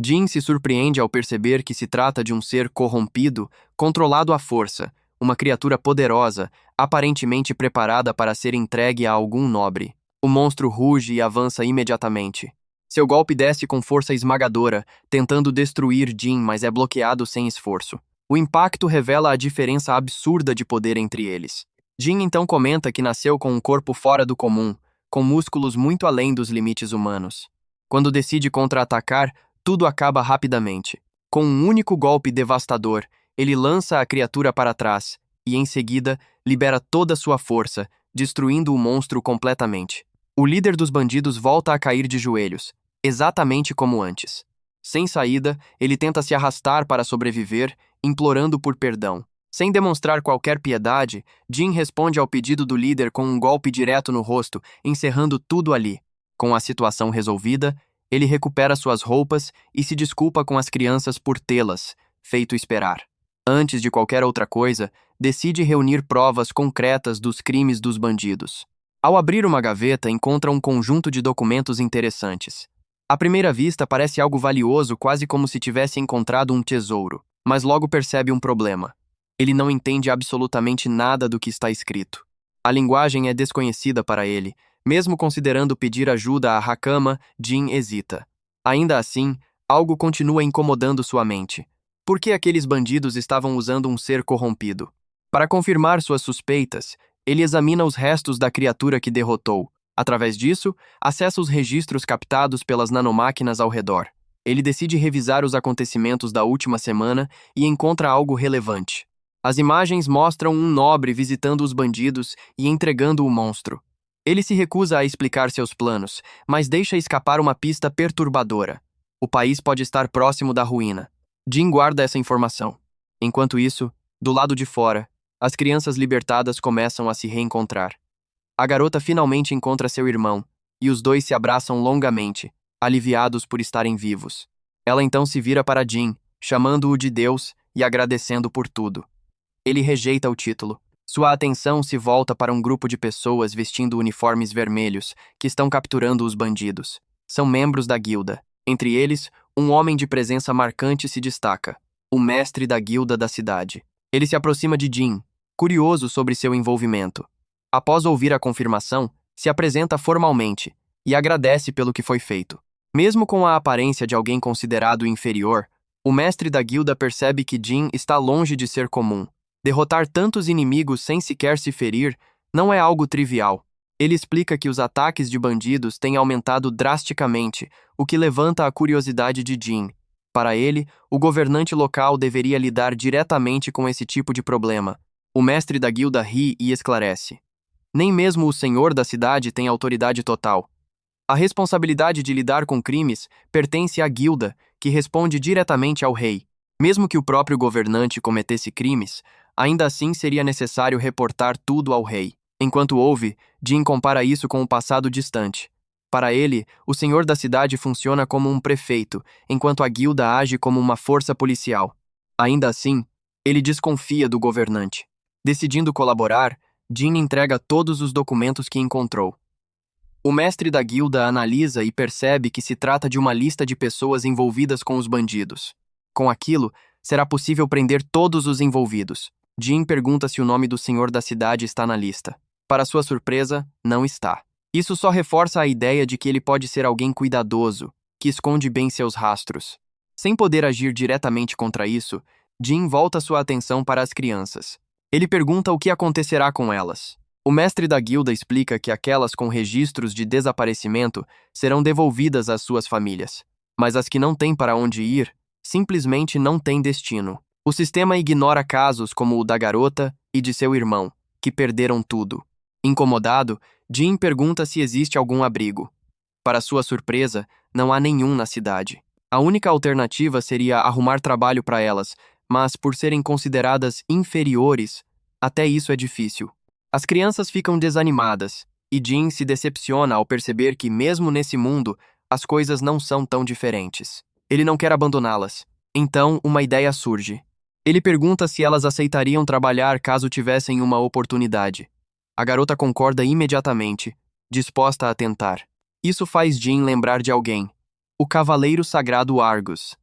Jin se surpreende ao perceber que se trata de um ser corrompido, controlado à força, uma criatura poderosa, aparentemente preparada para ser entregue a algum nobre. O monstro ruge e avança imediatamente. Seu golpe desce com força esmagadora, tentando destruir Jin, mas é bloqueado sem esforço. O impacto revela a diferença absurda de poder entre eles. Jin então comenta que nasceu com um corpo fora do comum, com músculos muito além dos limites humanos. Quando decide contra-atacar, tudo acaba rapidamente. Com um único golpe devastador, ele lança a criatura para trás e, em seguida, libera toda sua força, destruindo o monstro completamente. O líder dos bandidos volta a cair de joelhos, exatamente como antes. Sem saída, ele tenta se arrastar para sobreviver, implorando por perdão. Sem demonstrar qualquer piedade, Jin responde ao pedido do líder com um golpe direto no rosto, encerrando tudo ali. Com a situação resolvida, ele recupera suas roupas e se desculpa com as crianças por tê-las feito esperar. Antes de qualquer outra coisa, decide reunir provas concretas dos crimes dos bandidos. Ao abrir uma gaveta, encontra um conjunto de documentos interessantes. À primeira vista, parece algo valioso, quase como se tivesse encontrado um tesouro, mas logo percebe um problema. Ele não entende absolutamente nada do que está escrito. A linguagem é desconhecida para ele. Mesmo considerando pedir ajuda a Hakama, Jin hesita. Ainda assim, algo continua incomodando sua mente. Por que aqueles bandidos estavam usando um ser corrompido? Para confirmar suas suspeitas, ele examina os restos da criatura que derrotou. Através disso, acessa os registros captados pelas nanomáquinas ao redor. Ele decide revisar os acontecimentos da última semana e encontra algo relevante. As imagens mostram um nobre visitando os bandidos e entregando o monstro. Ele se recusa a explicar seus planos, mas deixa escapar uma pista perturbadora. O país pode estar próximo da ruína. Jin guarda essa informação. Enquanto isso, do lado de fora, as crianças libertadas começam a se reencontrar. A garota finalmente encontra seu irmão, e os dois se abraçam longamente, aliviados por estarem vivos. Ela então se vira para Jin, chamando-o de Deus e agradecendo por tudo. Ele rejeita o título. Sua atenção se volta para um grupo de pessoas vestindo uniformes vermelhos que estão capturando os bandidos. São membros da guilda. Entre eles, um homem de presença marcante se destaca, o mestre da guilda da cidade. Ele se aproxima de Jin, curioso sobre seu envolvimento. Após ouvir a confirmação, se apresenta formalmente e agradece pelo que foi feito. Mesmo com a aparência de alguém considerado inferior, o mestre da guilda percebe que Jin está longe de ser comum. Derrotar tantos inimigos sem sequer se ferir não é algo trivial. Ele explica que os ataques de bandidos têm aumentado drasticamente, o que levanta a curiosidade de Jin. Para ele, o governante local deveria lidar diretamente com esse tipo de problema. O mestre da guilda ri e esclarece. Nem mesmo o senhor da cidade tem autoridade total. A responsabilidade de lidar com crimes pertence à guilda, que responde diretamente ao rei. Mesmo que o próprio governante cometesse crimes, ainda assim seria necessário reportar tudo ao rei. Enquanto ouve, Jin compara isso com o passado distante. Para ele, o senhor da cidade funciona como um prefeito, enquanto a guilda age como uma força policial. Ainda assim, ele desconfia do governante. Decidindo colaborar, Jin entrega todos os documentos que encontrou. O mestre da guilda analisa e percebe que se trata de uma lista de pessoas envolvidas com os bandidos. Com aquilo, será possível prender todos os envolvidos. Jin pergunta se o nome do senhor da cidade está na lista. Para sua surpresa, não está. Isso só reforça a ideia de que ele pode ser alguém cuidadoso, que esconde bem seus rastros. Sem poder agir diretamente contra isso, Jin volta sua atenção para as crianças. Ele pergunta o que acontecerá com elas. O mestre da guilda explica que aquelas com registros de desaparecimento serão devolvidas às suas famílias, mas as que não têm para onde ir, simplesmente não têm destino. O sistema ignora casos como o da garota e de seu irmão, que perderam tudo. Incomodado, Jin pergunta se existe algum abrigo. Para sua surpresa, não há nenhum na cidade. A única alternativa seria arrumar trabalho para elas, mas por serem consideradas inferiores, até isso é difícil. As crianças ficam desanimadas, e Jin se decepciona ao perceber que, mesmo nesse mundo, as coisas não são tão diferentes. Ele não quer abandoná-las. Então, uma ideia surge. Ele pergunta se elas aceitariam trabalhar caso tivessem uma oportunidade. A garota concorda imediatamente, disposta a tentar. Isso faz Jin lembrar de alguém, o Cavaleiro Sagrado Argus,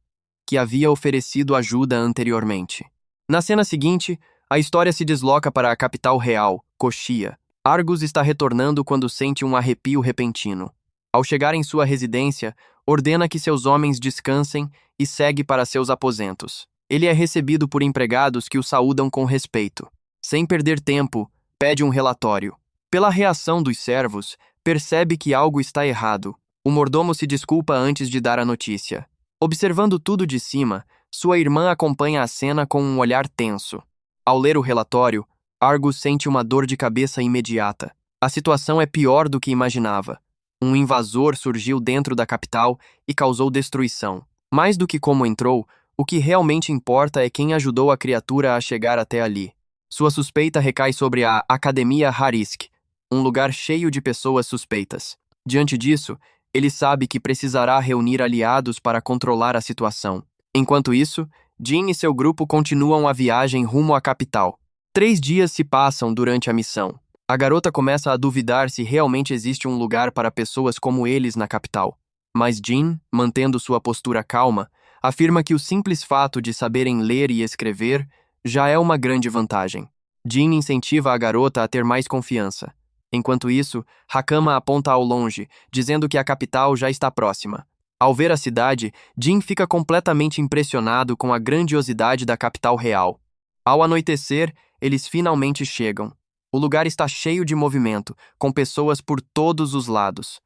que havia oferecido ajuda anteriormente. Na cena seguinte, a história se desloca para a capital real, Koshia. Argus está retornando quando sente um arrepio repentino. Ao chegar em sua residência, ordena que seus homens descansem e segue para seus aposentos. Ele é recebido por empregados que o saúdam com respeito. Sem perder tempo, pede um relatório. Pela reação dos servos, percebe que algo está errado. O mordomo se desculpa antes de dar a notícia. Observando tudo de cima, sua irmã acompanha a cena com um olhar tenso. Ao ler o relatório, Argus sente uma dor de cabeça imediata. A situação é pior do que imaginava. Um invasor surgiu dentro da capital e causou destruição. Mais do que como entrou, o que realmente importa é quem ajudou a criatura a chegar até ali. Sua suspeita recai sobre a Academia Harisk, um lugar cheio de pessoas suspeitas. Diante disso, ele sabe que precisará reunir aliados para controlar a situação. Enquanto isso, Jin e seu grupo continuam a viagem rumo à capital. 3 dias se passam durante a missão. A garota começa a duvidar se realmente existe um lugar para pessoas como eles na capital. Mas Jin, mantendo sua postura calma, afirma que o simples fato de saberem ler e escrever já é uma grande vantagem. Jin incentiva a garota a ter mais confiança. Enquanto isso, Hakama aponta ao longe, dizendo que a capital já está próxima. Ao ver a cidade, Jin fica completamente impressionado com a grandiosidade da capital real. Ao anoitecer, eles finalmente chegam. O lugar está cheio de movimento, com pessoas por todos os lados.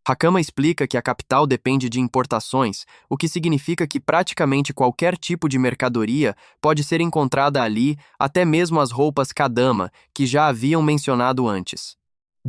Hakama explica que a capital depende de importações, o que significa que praticamente qualquer tipo de mercadoria pode ser encontrada ali, até mesmo as roupas Kadama, que já haviam mencionado antes.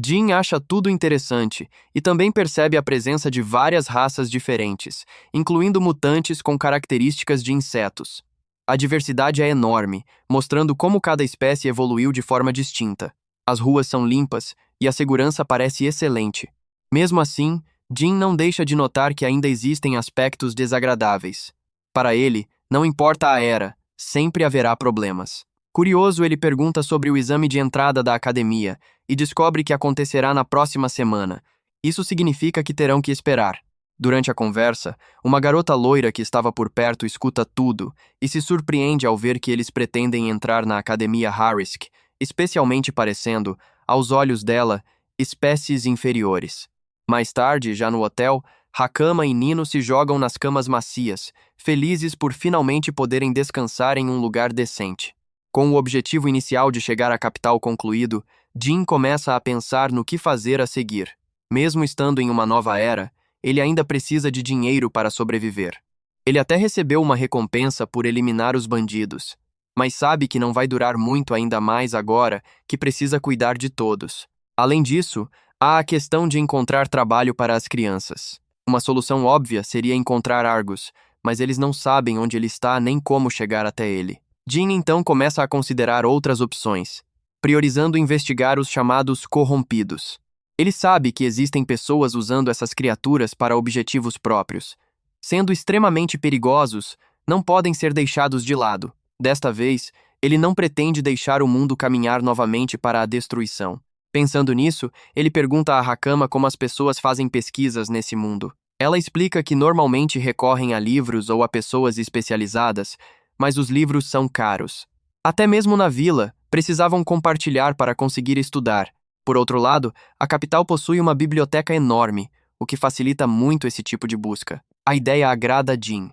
Jin acha tudo interessante e também percebe a presença de várias raças diferentes, incluindo mutantes com características de insetos. A diversidade é enorme, mostrando como cada espécie evoluiu de forma distinta. As ruas são limpas e a segurança parece excelente. Mesmo assim, Jin não deixa de notar que ainda existem aspectos desagradáveis. Para ele, não importa a era, sempre haverá problemas. Curioso, ele pergunta sobre o exame de entrada da academia e descobre que acontecerá na próxima semana. Isso significa que terão que esperar. Durante a conversa, uma garota loira que estava por perto escuta tudo e se surpreende ao ver que eles pretendem entrar na Academia Harisk, especialmente parecendo, aos olhos dela, espécies inferiores. Mais tarde, já no hotel, Hakama e Nino se jogam nas camas macias, felizes por finalmente poderem descansar em um lugar decente. Com o objetivo inicial de chegar à capital concluído, Jin começa a pensar no que fazer a seguir. Mesmo estando em uma nova era, ele ainda precisa de dinheiro para sobreviver. Ele até recebeu uma recompensa por eliminar os bandidos, mas sabe que não vai durar muito ainda mais agora que precisa cuidar de todos. Além disso, há a questão de encontrar trabalho para as crianças. Uma solução óbvia seria encontrar Argus, mas eles não sabem onde ele está nem como chegar até ele. Jin então começa a considerar outras opções, priorizando investigar os chamados corrompidos. Ele sabe que existem pessoas usando essas criaturas para objetivos próprios. Sendo extremamente perigosos, não podem ser deixados de lado. Desta vez, ele não pretende deixar o mundo caminhar novamente para a destruição. Pensando nisso, ele pergunta a Hakama como as pessoas fazem pesquisas nesse mundo. Ela explica que normalmente recorrem a livros ou a pessoas especializadas, mas os livros são caros. Até mesmo na vila, precisavam compartilhar para conseguir estudar. Por outro lado, a capital possui uma biblioteca enorme, o que facilita muito esse tipo de busca. A ideia agrada a Jin.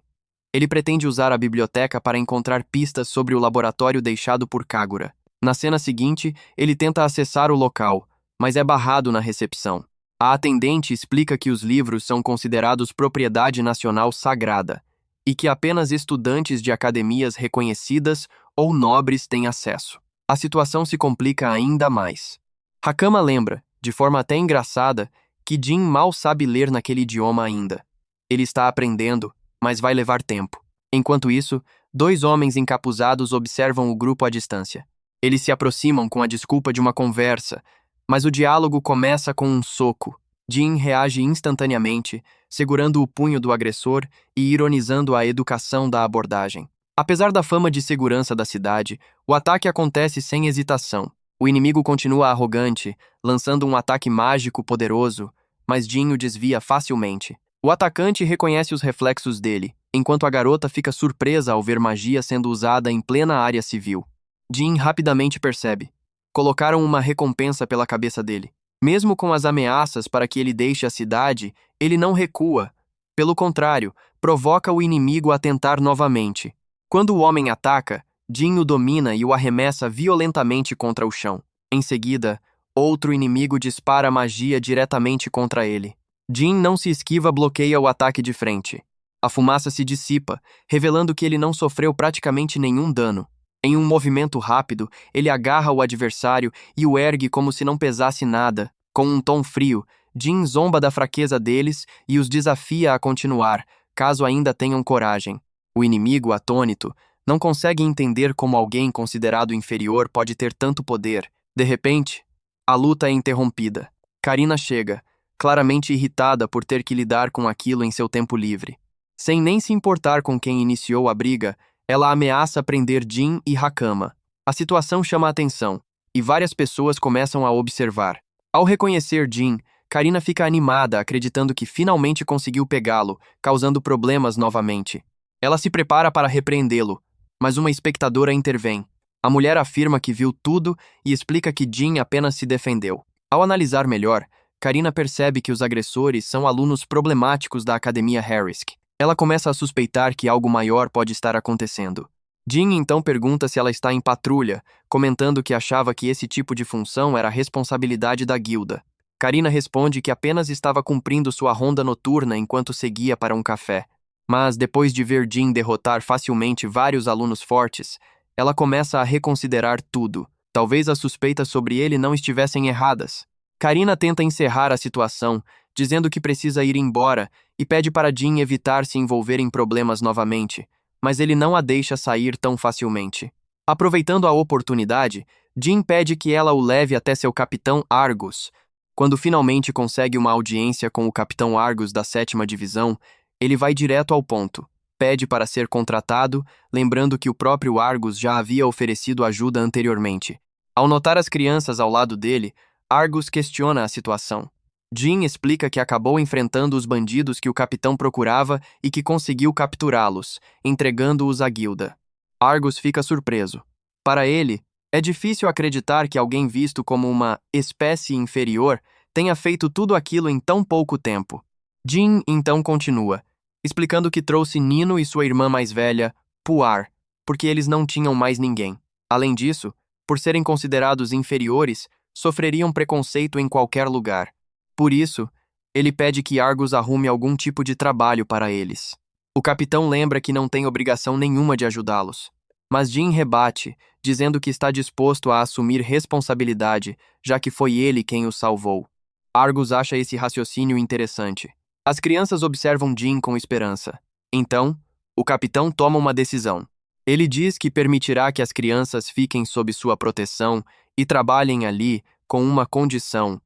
Ele pretende usar a biblioteca para encontrar pistas sobre o laboratório deixado por Kagura. Na cena seguinte, ele tenta acessar o local, mas é barrado na recepção. A atendente explica que os livros são considerados propriedade nacional sagrada e que apenas estudantes de academias reconhecidas ou nobres têm acesso. A situação se complica ainda mais. Hakama lembra, de forma até engraçada, que Jin mal sabe ler naquele idioma ainda. Ele está aprendendo, mas vai levar tempo. Enquanto isso, dois homens encapuzados observam o grupo à distância. Eles se aproximam com a desculpa de uma conversa, mas o diálogo começa com um soco. Jin reage instantaneamente, segurando o punho do agressor e ironizando a educação da abordagem. Apesar da fama de segurança da cidade, o ataque acontece sem hesitação. O inimigo continua arrogante, lançando um ataque mágico poderoso, mas Jin o desvia facilmente. O atacante reconhece os reflexos dele, enquanto a garota fica surpresa ao ver magia sendo usada em plena área civil. Jin rapidamente percebe. Colocaram uma recompensa pela cabeça dele. Mesmo com as ameaças para que ele deixe a cidade, ele não recua. Pelo contrário, provoca o inimigo a tentar novamente. Quando o homem ataca, Jin o domina e o arremessa violentamente contra o chão. Em seguida, outro inimigo dispara magia diretamente contra ele. Jin não se esquiva, bloqueia o ataque de frente. A fumaça se dissipa, revelando que ele não sofreu praticamente nenhum dano. Em um movimento rápido, ele agarra o adversário e o ergue como se não pesasse nada. Com um tom frio, Jin zomba da fraqueza deles e os desafia a continuar, caso ainda tenham coragem. O inimigo, atônito, não consegue entender como alguém considerado inferior pode ter tanto poder. De repente, a luta é interrompida. Karina chega, claramente irritada por ter que lidar com aquilo em seu tempo livre. Sem nem se importar com quem iniciou a briga, ela ameaça prender Jin e Hakama. A situação chama a atenção, e várias pessoas começam a observar. Ao reconhecer Jin, Karina fica animada, acreditando que finalmente conseguiu pegá-lo, causando problemas novamente. Ela se prepara para repreendê-lo, mas uma espectadora intervém. A mulher afirma que viu tudo e explica que Jin apenas se defendeu. Ao analisar melhor, Karina percebe que os agressores são alunos problemáticos da Academia Harisk. Ela começa a suspeitar que algo maior pode estar acontecendo. Jin então pergunta se ela está em patrulha, comentando que achava que esse tipo de função era responsabilidade da guilda. Karina responde que apenas estava cumprindo sua ronda noturna enquanto seguia para um café. Mas, depois de ver Jin derrotar facilmente vários alunos fortes, ela começa a reconsiderar tudo. Talvez as suspeitas sobre ele não estivessem erradas. Karina tenta encerrar a situação, dizendo que precisa ir embora e pede para Jin evitar se envolver em problemas novamente, mas ele não a deixa sair tão facilmente. Aproveitando a oportunidade, Jin pede que ela o leve até seu capitão Argus. Quando finalmente consegue uma audiência com o capitão Argus da 7ª Divisão, ele vai direto ao ponto. Pede para ser contratado, lembrando que o próprio Argus já havia oferecido ajuda anteriormente. Ao notar as crianças ao lado dele, Argus questiona a situação. Jin explica que acabou enfrentando os bandidos que o capitão procurava e que conseguiu capturá-los, entregando-os à guilda. Argus fica surpreso. Para ele, é difícil acreditar que alguém visto como uma espécie inferior tenha feito tudo aquilo em tão pouco tempo. Jin então continua, explicando que trouxe Nino e sua irmã mais velha, Puar, porque eles não tinham mais ninguém. Além disso, por serem considerados inferiores, sofreriam preconceito em qualquer lugar. Por isso, ele pede que Argus arrume algum tipo de trabalho para eles. O capitão lembra que não tem obrigação nenhuma de ajudá-los. Mas Jin rebate, dizendo que está disposto a assumir responsabilidade, já que foi ele quem o salvou. Argus acha esse raciocínio interessante. As crianças observam Jin com esperança. Então, o capitão toma uma decisão. Ele diz que permitirá que as crianças fiquem sob sua proteção e trabalhem ali com uma condição.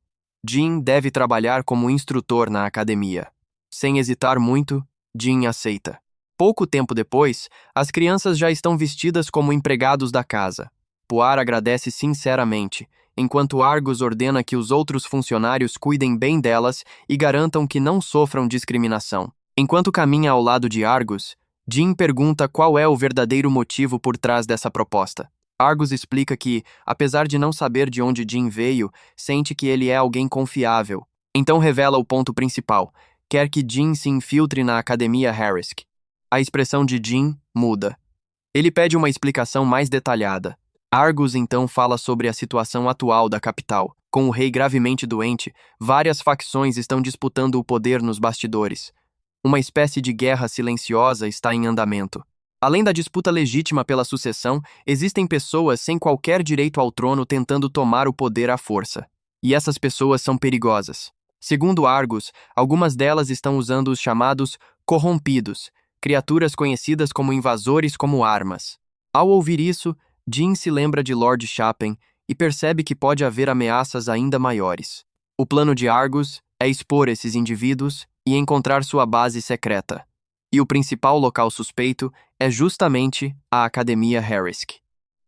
Jin deve trabalhar como instrutor na academia. Sem hesitar muito, Jin aceita. Pouco tempo depois, as crianças já estão vestidas como empregados da casa. Puar agradece sinceramente, enquanto Argus ordena que os outros funcionários cuidem bem delas e garantam que não sofram discriminação. Enquanto caminha ao lado de Argus, Jin pergunta qual é o verdadeiro motivo por trás dessa proposta. Argus explica que, apesar de não saber de onde Jin veio, sente que ele é alguém confiável. Então revela o ponto principal. Quer que Jin se infiltre na Academia Harrisk. A expressão de Jin muda. Ele pede uma explicação mais detalhada. Argus então fala sobre a situação atual da capital. Com o rei gravemente doente, várias facções estão disputando o poder nos bastidores. Uma espécie de guerra silenciosa está em andamento. Além da disputa legítima pela sucessão, existem pessoas sem qualquer direito ao trono tentando tomar o poder à força. E essas pessoas são perigosas. Segundo Argus, algumas delas estão usando os chamados corrompidos, criaturas conhecidas como invasores como armas. Ao ouvir isso, Jin se lembra de Lord Shapen e percebe que pode haver ameaças ainda maiores. O plano de Argus é expor esses indivíduos e encontrar sua base secreta. E o principal local suspeito é justamente a Academia Harrisk.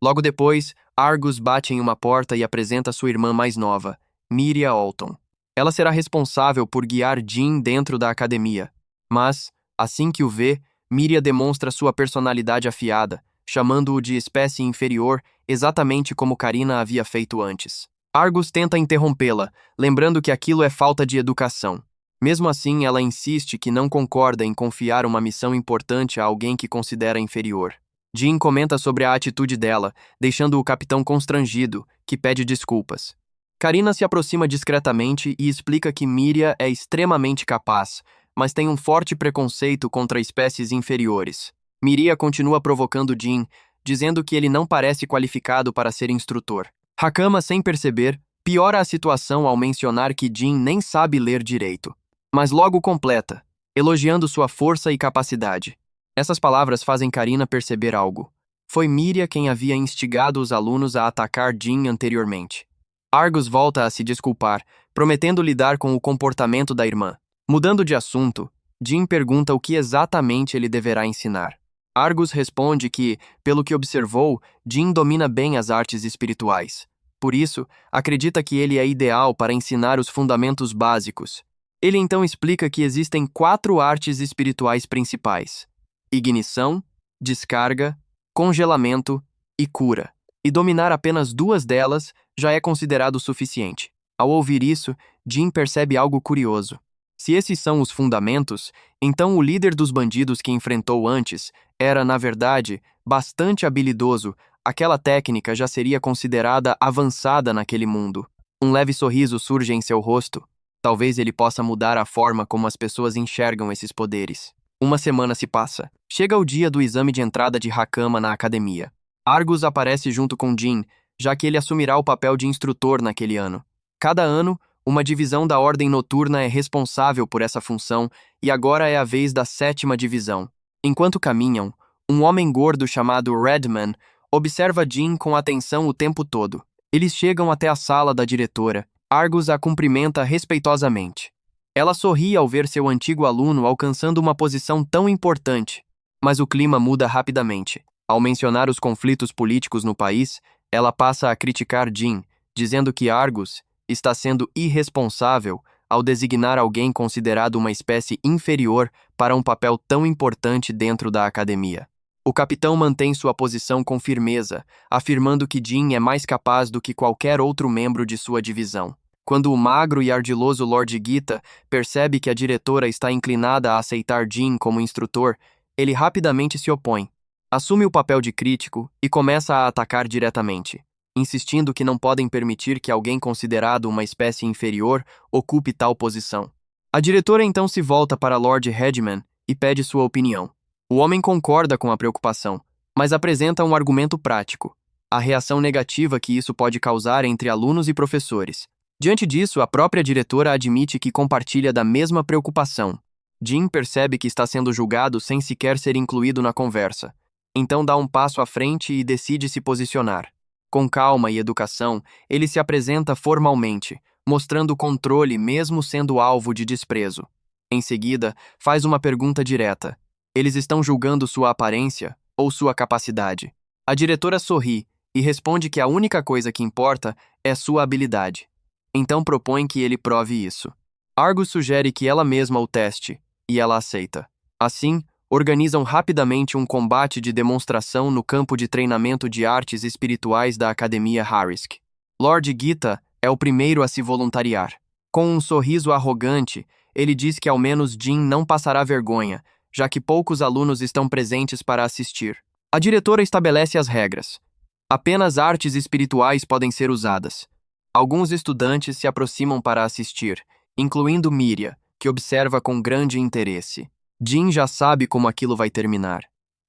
Logo depois, Argus bate em uma porta e apresenta sua irmã mais nova, Miria Alton. Ela será responsável por guiar Jin dentro da academia. Mas, assim que o vê, Miria demonstra sua personalidade afiada, chamando-o de espécie inferior, exatamente como Karina havia feito antes. Argus tenta interrompê-la, lembrando que aquilo é falta de educação. Mesmo assim, ela insiste que não concorda em confiar uma missão importante a alguém que considera inferior. Jin comenta sobre a atitude dela, deixando o capitão constrangido, que pede desculpas. Karina se aproxima discretamente e explica que Miria é extremamente capaz, mas tem um forte preconceito contra espécies inferiores. Miria continua provocando Jin, dizendo que ele não parece qualificado para ser instrutor. Hakama, sem perceber, piora a situação ao mencionar que Jin nem sabe ler direito. Mas logo completa, elogiando sua força e capacidade. Essas palavras fazem Karina perceber algo. Foi Miria quem havia instigado os alunos a atacar Jin anteriormente. Argus volta a se desculpar, prometendo lidar com o comportamento da irmã. Mudando de assunto, Jin pergunta o que exatamente ele deverá ensinar. Argus responde que, pelo que observou, Jin domina bem as artes espirituais. Por isso, acredita que ele é ideal para ensinar os fundamentos básicos. Ele então explica que existem 4 artes espirituais principais: ignição, descarga, congelamento e cura. E dominar apenas 2 delas já é considerado suficiente. Ao ouvir isso, Jin percebe algo curioso. Se esses são os fundamentos, então o líder dos bandidos que enfrentou antes era, na verdade, bastante habilidoso. Aquela técnica já seria considerada avançada naquele mundo. Um leve sorriso surge em seu rosto. Talvez ele possa mudar a forma como as pessoas enxergam esses poderes. Uma semana se passa. Chega o dia do exame de entrada de Hakama na academia. Argus aparece junto com Jin, já que ele assumirá o papel de instrutor naquele ano. Cada ano, uma divisão da Ordem Noturna é responsável por essa função e agora é a vez da 7ª divisão. Enquanto caminham, um homem gordo chamado Redman observa Jin com atenção o tempo todo. Eles chegam até a sala da diretora. Argus a cumprimenta respeitosamente. Ela sorri ao ver seu antigo aluno alcançando uma posição tão importante. Mas o clima muda rapidamente. Ao mencionar os conflitos políticos no país, ela passa a criticar Jin, dizendo que Argus está sendo irresponsável ao designar alguém considerado uma espécie inferior para um papel tão importante dentro da academia. O capitão mantém sua posição com firmeza, afirmando que Jin é mais capaz do que qualquer outro membro de sua divisão. Quando o magro e ardiloso Lord Gita percebe que a diretora está inclinada a aceitar Jin como instrutor, ele rapidamente se opõe. Assume o papel de crítico e começa a atacar diretamente, insistindo que não podem permitir que alguém considerado uma espécie inferior ocupe tal posição. A diretora então se volta para Lord Redman e pede sua opinião. O homem concorda com a preocupação, mas apresenta um argumento prático: a reação negativa que isso pode causar entre alunos e professores. Diante disso, a própria diretora admite que compartilha da mesma preocupação. Jin percebe que está sendo julgado sem sequer ser incluído na conversa. Então dá um passo à frente e decide se posicionar. Com calma e educação, ele se apresenta formalmente, mostrando controle mesmo sendo alvo de desprezo. Em seguida, faz uma pergunta direta. Eles estão julgando sua aparência ou sua capacidade? A diretora sorri e responde que a única coisa que importa é sua habilidade. Então propõe que ele prove isso. Argus sugere que ela mesma o teste, e ela aceita. Assim, organizam rapidamente um combate de demonstração no campo de treinamento de artes espirituais da Academia Harisk. Lord Gita é o primeiro a se voluntariar. Com um sorriso arrogante, ele diz que ao menos Jin não passará vergonha, já que poucos alunos estão presentes para assistir. A diretora estabelece as regras. Apenas artes espirituais podem ser usadas. Alguns estudantes se aproximam para assistir, incluindo Miria, que observa com grande interesse. Jin já sabe como aquilo vai terminar.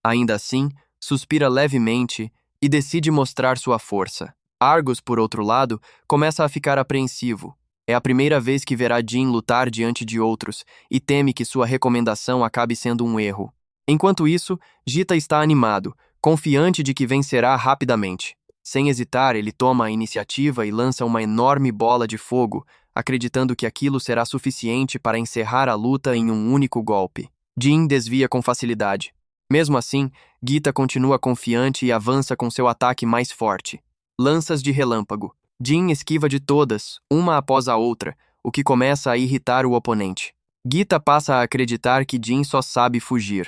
Ainda assim, suspira levemente e decide mostrar sua força. Argus, por outro lado, começa a ficar apreensivo. É a primeira vez que verá Jin lutar diante de outros e teme que sua recomendação acabe sendo um erro. Enquanto isso, Gita está animado, confiante de que vencerá rapidamente. Sem hesitar, ele toma a iniciativa e lança uma enorme bola de fogo, acreditando que aquilo será suficiente para encerrar a luta em um único golpe. Jin desvia com facilidade. Mesmo assim, Gita continua confiante e avança com seu ataque mais forte. Lanças de relâmpago. Jin esquiva de todas, uma após a outra, o que começa a irritar o oponente. Gita passa a acreditar que Jin só sabe fugir.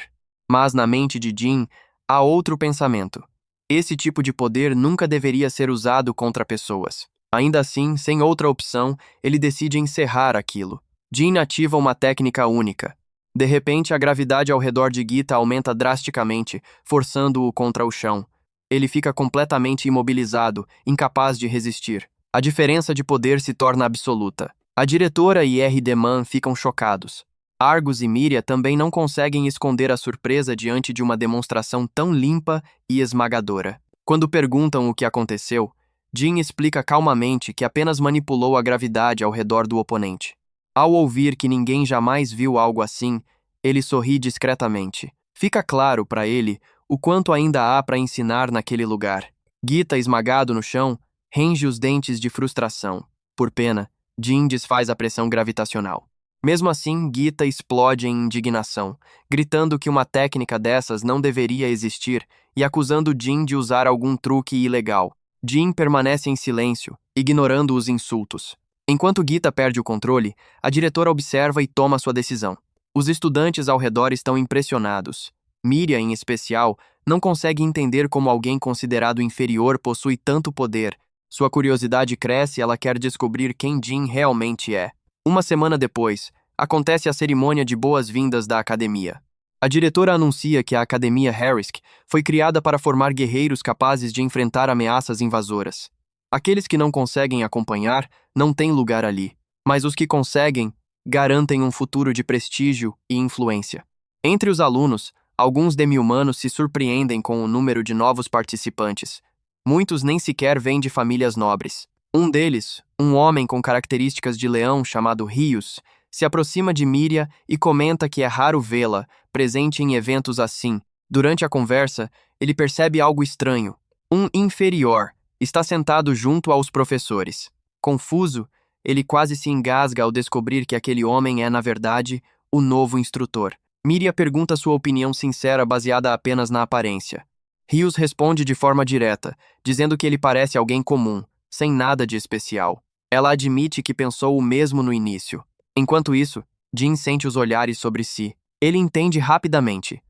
Mas na mente de Jin, há outro pensamento. Esse tipo de poder nunca deveria ser usado contra pessoas. Ainda assim, sem outra opção, ele decide encerrar aquilo. Jin ativa uma técnica única. De repente, a gravidade ao redor de Gita aumenta drasticamente, forçando-o contra o chão. Ele fica completamente imobilizado, incapaz de resistir. A diferença de poder se torna absoluta. A diretora e R.D. ficam chocados. Argus e Miria também não conseguem esconder a surpresa diante de uma demonstração tão limpa e esmagadora. Quando perguntam o que aconteceu, Jin explica calmamente que apenas manipulou a gravidade ao redor do oponente. Ao ouvir que ninguém jamais viu algo assim, ele sorri discretamente. Fica claro para ele o quanto ainda há para ensinar naquele lugar. Gita, esmagado no chão, range os dentes de frustração. Por pena, Jin desfaz a pressão gravitacional. Mesmo assim, Gita explode em indignação, gritando que uma técnica dessas não deveria existir e acusando Jin de usar algum truque ilegal. Jin permanece em silêncio, ignorando os insultos. Enquanto Gita perde o controle, a diretora observa e toma sua decisão. Os estudantes ao redor estão impressionados. Miria, em especial, não consegue entender como alguém considerado inferior possui tanto poder. Sua curiosidade cresce e ela quer descobrir quem Jin realmente é. Uma semana depois, acontece a cerimônia de boas-vindas da academia. A diretora anuncia que a Academia Harisk foi criada para formar guerreiros capazes de enfrentar ameaças invasoras. Aqueles que não conseguem acompanhar não têm lugar ali. Mas os que conseguem, garantem um futuro de prestígio e influência. Entre os alunos, alguns demi-humanos se surpreendem com o número de novos participantes. Muitos nem sequer vêm de famílias nobres. Um deles, um homem com características de leão chamado Rios, se aproxima de Miria e comenta que é raro vê-la presente em eventos assim. Durante a conversa, ele percebe algo estranho. Um inferior está sentado junto aos professores. Confuso, ele quase se engasga ao descobrir que aquele homem é, na verdade, o novo instrutor. Miria pergunta sua opinião sincera baseada apenas na aparência. Rios responde de forma direta, dizendo que ele parece alguém comum, sem nada de especial. Ela admite que pensou o mesmo no início. Enquanto isso, Jin sente os olhares sobre si. Ele entende rapidamente.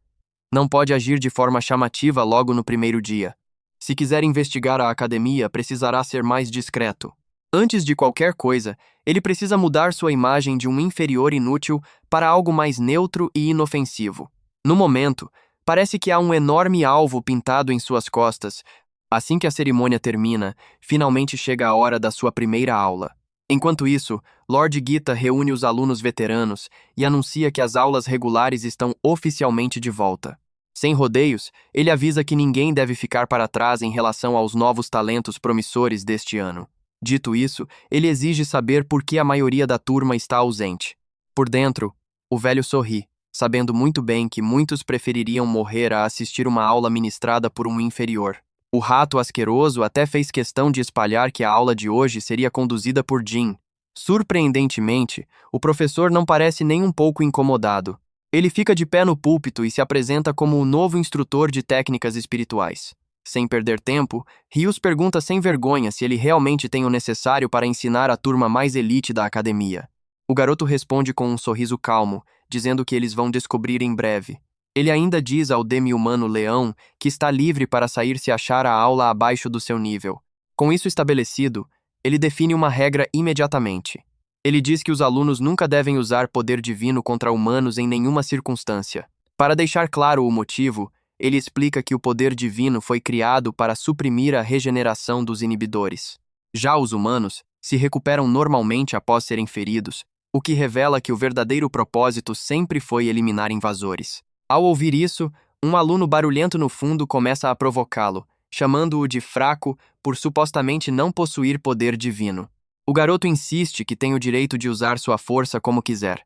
Não pode agir de forma chamativa logo no primeiro dia. Se quiser investigar a academia, precisará ser mais discreto. Antes de qualquer coisa, ele precisa mudar sua imagem de um inferior inútil para algo mais neutro e inofensivo. No momento, parece que há um enorme alvo pintado em suas costas. Assim que a cerimônia termina, finalmente chega a hora da sua primeira aula. Enquanto isso, Lord Gita reúne os alunos veteranos e anuncia que as aulas regulares estão oficialmente de volta. Sem rodeios, ele avisa que ninguém deve ficar para trás em relação aos novos talentos promissores deste ano. Dito isso, ele exige saber por que a maioria da turma está ausente. Por dentro, o velho sorri, sabendo muito bem que muitos prefeririam morrer a assistir uma aula ministrada por um inferior. O rato asqueroso até fez questão de espalhar que a aula de hoje seria conduzida por Jin. Surpreendentemente, o professor não parece nem um pouco incomodado. Ele fica de pé no púlpito e se apresenta como o novo instrutor de técnicas espirituais. Sem perder tempo, Rios pergunta sem vergonha se ele realmente tem o necessário para ensinar a turma mais elite da academia. O garoto responde com um sorriso calmo, dizendo que eles vão descobrir em breve. Ele ainda diz ao demi-humano leão que está livre para sair se achar a aula abaixo do seu nível. Com isso estabelecido, ele define uma regra imediatamente. Ele diz que os alunos nunca devem usar poder divino contra humanos em nenhuma circunstância. Para deixar claro o motivo, ele explica que o poder divino foi criado para suprimir a regeneração dos inibidores. Já os humanos se recuperam normalmente após serem feridos, o que revela que o verdadeiro propósito sempre foi eliminar invasores. Ao ouvir isso, um aluno barulhento no fundo começa a provocá-lo, chamando-o de fraco por supostamente não possuir poder divino. O garoto insiste que tem o direito de usar sua força como quiser.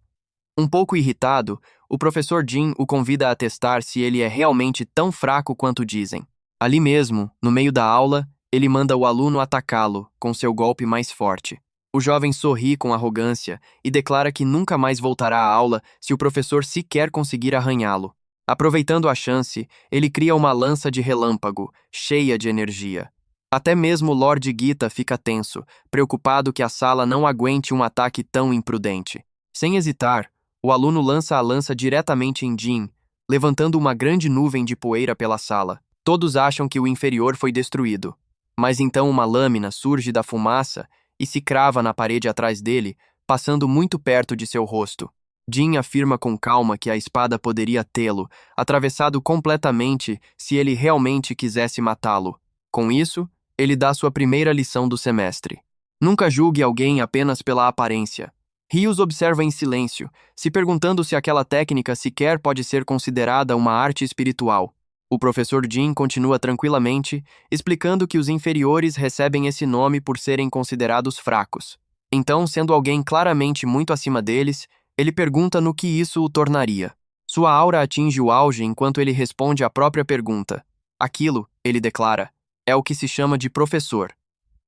Um pouco irritado, o professor Jin o convida a testar se ele é realmente tão fraco quanto dizem. Ali mesmo, no meio da aula, ele manda o aluno atacá-lo com seu golpe mais forte. O jovem sorri com arrogância e declara que nunca mais voltará à aula se o professor sequer conseguir arranhá-lo. Aproveitando a chance, ele cria uma lança de relâmpago, cheia de energia. Até mesmo Lord Gita fica tenso, preocupado que a sala não aguente um ataque tão imprudente. Sem hesitar, o aluno lança a lança diretamente em Jin, levantando uma grande nuvem de poeira pela sala. Todos acham que o inferior foi destruído. Mas então uma lâmina surge da fumaça e se crava na parede atrás dele, passando muito perto de seu rosto. Jin afirma com calma que a espada poderia tê-lo, atravessado completamente se ele realmente quisesse matá-lo. Com isso, ele dá sua primeira lição do semestre. Nunca julgue alguém apenas pela aparência. Rios observa em silêncio, se perguntando se aquela técnica sequer pode ser considerada uma arte espiritual. O professor Jin continua tranquilamente, explicando que os inferiores recebem esse nome por serem considerados fracos. Então, sendo alguém claramente muito acima deles, ele pergunta no que isso o tornaria. Sua aura atinge o auge enquanto ele responde à própria pergunta. Aquilo, ele declara, é o que se chama de professor.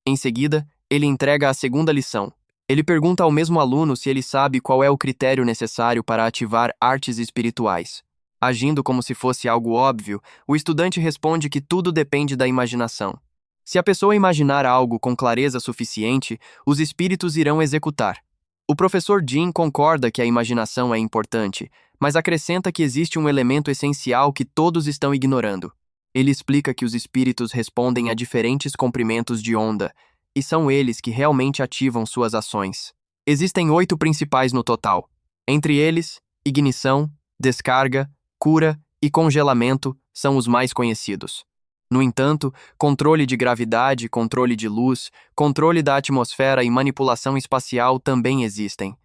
Em seguida, ele entrega a segunda lição. Ele pergunta ao mesmo aluno se ele sabe qual é o critério necessário para ativar artes espirituais. Agindo como se fosse algo óbvio, o estudante responde que tudo depende da imaginação. Se a pessoa imaginar algo com clareza suficiente, os espíritos irão executar. O professor Jin concorda que a imaginação é importante, mas acrescenta que existe um elemento essencial que todos estão ignorando. Ele explica que os espíritos respondem a diferentes comprimentos de onda, e são eles que realmente ativam suas ações. Existem 8 principais no total. Entre eles, ignição, descarga, cura e congelamento são os mais conhecidos. No entanto, controle de gravidade, controle de luz, controle da atmosfera e manipulação espacial também existem.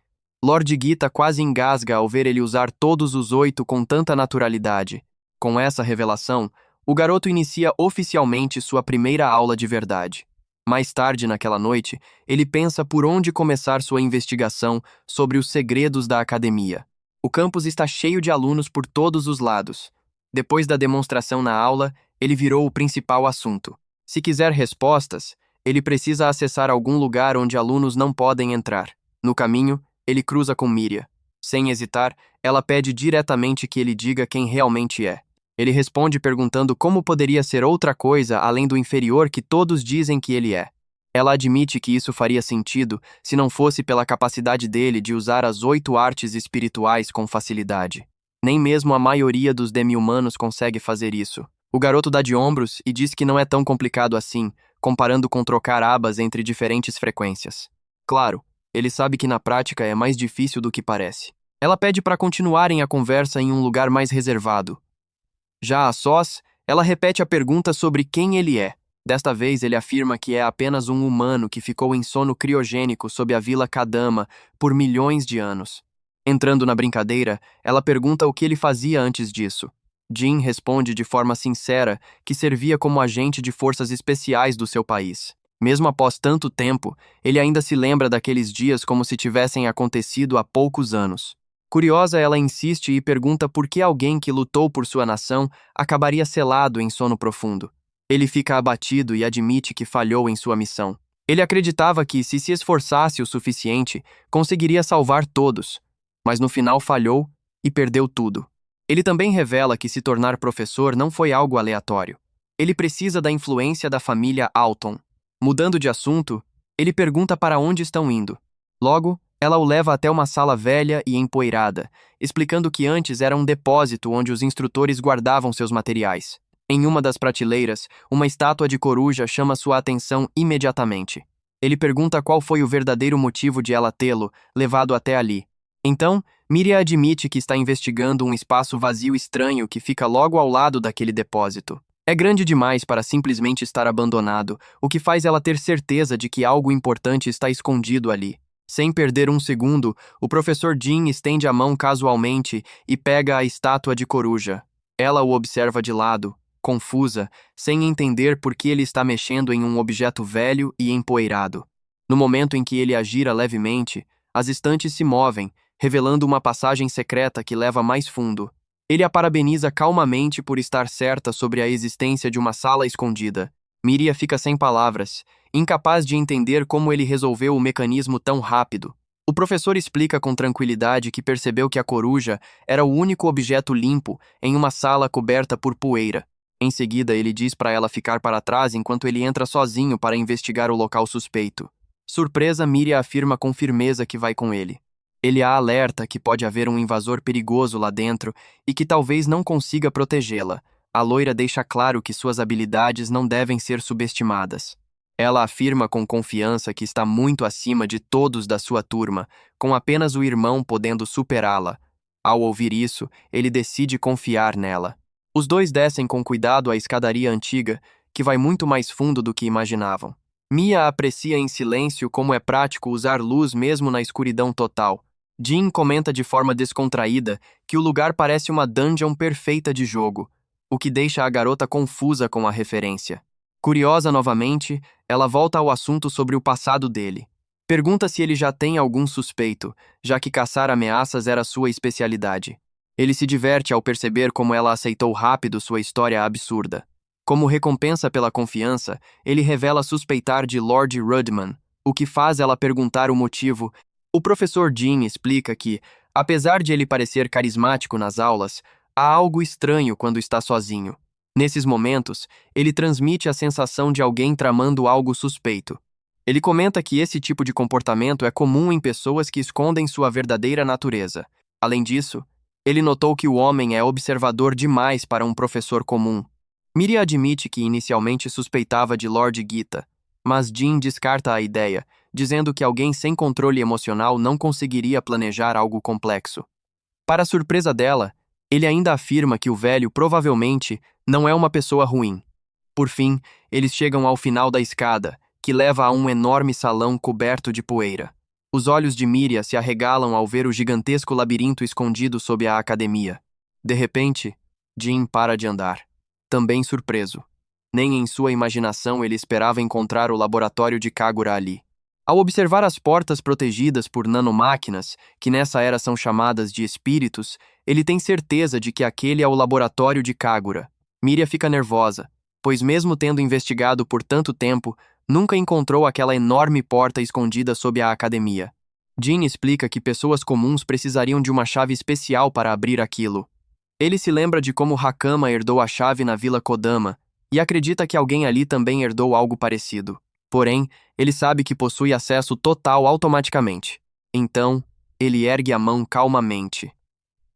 Lord Gita quase engasga ao ver ele usar todos os 8 com tanta naturalidade. Com essa revelação, o garoto inicia oficialmente sua primeira aula de verdade. Mais tarde naquela noite, ele pensa por onde começar sua investigação sobre os segredos da academia. O campus está cheio de alunos por todos os lados. Depois da demonstração na aula, ele virou o principal assunto. Se quiser respostas, ele precisa acessar algum lugar onde alunos não podem entrar. No caminho, ele cruza com Miria. Sem hesitar, ela pede diretamente que ele diga quem realmente é. Ele responde perguntando como poderia ser outra coisa além do inferior que todos dizem que ele é. Ela admite que isso faria sentido se não fosse pela capacidade dele de usar as 8 artes espirituais com facilidade. Nem mesmo a maioria dos demi-humanos consegue fazer isso. O garoto dá de ombros e diz que não é tão complicado assim, comparando com trocar abas entre diferentes frequências. Claro, ele sabe que na prática é mais difícil do que parece. Ela pede para continuarem a conversa em um lugar mais reservado. Já a sós, ela repete a pergunta sobre quem ele é. Desta vez, ele afirma que é apenas um humano que ficou em sono criogênico sob a Vila Kadama por milhões de anos. Entrando na brincadeira, ela pergunta o que ele fazia antes disso. Jin responde de forma sincera que servia como agente de forças especiais do seu país. Mesmo após tanto tempo, ele ainda se lembra daqueles dias como se tivessem acontecido há poucos anos. Curiosa, ela insiste e pergunta por que alguém que lutou por sua nação acabaria selado em sono profundo. Ele fica abatido e admite que falhou em sua missão. Ele acreditava que, se esforçasse o suficiente, conseguiria salvar todos, mas no final falhou e perdeu tudo. Ele também revela que se tornar professor não foi algo aleatório. Ele precisa da influência da família Alton. Mudando de assunto, ele pergunta para onde estão indo. Logo, ela o leva até uma sala velha e empoeirada, explicando que antes era um depósito onde os instrutores guardavam seus materiais. Em uma das prateleiras, uma estátua de coruja chama sua atenção imediatamente. Ele pergunta qual foi o verdadeiro motivo de ela tê-lo levado até ali. Então, Miria admite que está investigando um espaço vazio estranho que fica logo ao lado daquele depósito. É grande demais para simplesmente estar abandonado, o que faz ela ter certeza de que algo importante está escondido ali. Sem perder um segundo, o professor Jin estende a mão casualmente e pega a estátua de coruja. Ela o observa de lado, confusa, sem entender por que ele está mexendo em um objeto velho e empoeirado. No momento em que ele a gira levemente, as estantes se movem, revelando uma passagem secreta que leva mais fundo. Ele a parabeniza calmamente por estar certa sobre a existência de uma sala escondida. Miria fica sem palavras, incapaz de entender como ele resolveu o mecanismo tão rápido. O professor explica com tranquilidade que percebeu que a coruja era o único objeto limpo em uma sala coberta por poeira. Em seguida, ele diz para ela ficar para trás enquanto ele entra sozinho para investigar o local suspeito. Surpresa, Miria afirma com firmeza que vai com ele. Ele a alerta que pode haver um invasor perigoso lá dentro e que talvez não consiga protegê-la. A loira deixa claro que suas habilidades não devem ser subestimadas. Ela afirma com confiança que está muito acima de todos da sua turma, com apenas o irmão podendo superá-la. Ao ouvir isso, ele decide confiar nela. Os dois descem com cuidado a escadaria antiga, que vai muito mais fundo do que imaginavam. Mia aprecia em silêncio como é prático usar luz mesmo na escuridão total. Jin comenta de forma descontraída que o lugar parece uma dungeon perfeita de jogo, o que deixa a garota confusa com a referência. Curiosa novamente, ela volta ao assunto sobre o passado dele. Pergunta se ele já tem algum suspeito, já que caçar ameaças era sua especialidade. Ele se diverte ao perceber como ela aceitou rápido sua história absurda. Como recompensa pela confiança, ele revela suspeitar de Lord Rudman, o que faz ela perguntar o motivo. O professor Jin explica que, apesar de ele parecer carismático nas aulas, há algo estranho quando está sozinho. Nesses momentos, ele transmite a sensação de alguém tramando algo suspeito. Ele comenta que esse tipo de comportamento é comum em pessoas que escondem sua verdadeira natureza. Além disso, ele notou que o homem é observador demais para um professor comum. Miria admite que inicialmente suspeitava de Lord Gita, mas Jin descarta a ideia, dizendo que alguém sem controle emocional não conseguiria planejar algo complexo. Para surpresa dela, ele ainda afirma que o velho provavelmente não é uma pessoa ruim. Por fim, eles chegam ao final da escada, que leva a um enorme salão coberto de poeira. Os olhos de Miria se arregalam ao ver o gigantesco labirinto escondido sob a academia. De repente, Jin para de andar. Também surpreso. Nem em sua imaginação ele esperava encontrar o laboratório de Kagura ali. Ao observar as portas protegidas por nanomáquinas, que nessa era são chamadas de espíritos, ele tem certeza de que aquele é o laboratório de Kagura. Miria fica nervosa, pois mesmo tendo investigado por tanto tempo, nunca encontrou aquela enorme porta escondida sob a academia. Jin explica que pessoas comuns precisariam de uma chave especial para abrir aquilo. Ele se lembra de como Hakama herdou a chave na Vila Kodama, e acredita que alguém ali também herdou algo parecido. Porém, ele sabe que possui acesso total automaticamente. Então, ele ergue a mão calmamente.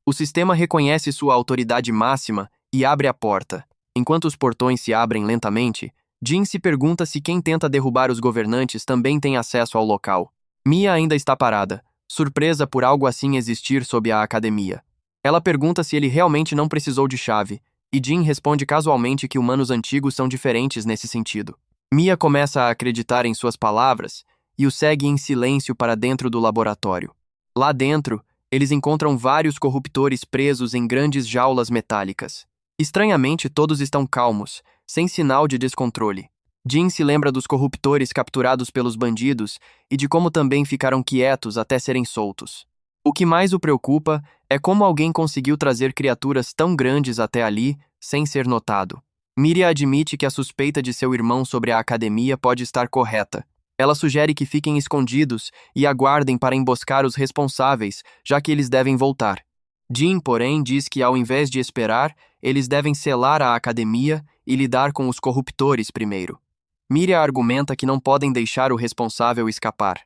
O sistema reconhece sua autoridade máxima e abre a porta. Enquanto os portões se abrem lentamente, Jin se pergunta se quem tenta derrubar os governantes também tem acesso ao local. Mia ainda está parada, surpresa por algo assim existir sob a academia. Ela pergunta se ele realmente não precisou de chave, e Jin responde casualmente que humanos antigos são diferentes nesse sentido. Mia começa a acreditar em suas palavras e o segue em silêncio para dentro do laboratório. Lá dentro, eles encontram vários corruptores presos em grandes jaulas metálicas. Estranhamente, todos estão calmos, sem sinal de descontrole. Jin se lembra dos corruptores capturados pelos bandidos e de como também ficaram quietos até serem soltos. O que mais o preocupa é como alguém conseguiu trazer criaturas tão grandes até ali sem ser notado. Miria admite que a suspeita de seu irmão sobre a academia pode estar correta. Ela sugere que fiquem escondidos e aguardem para emboscar os responsáveis, já que eles devem voltar. Jin, porém, diz que ao invés de esperar, eles devem selar a academia e lidar com os corruptores primeiro. Miria argumenta que não podem deixar o responsável escapar.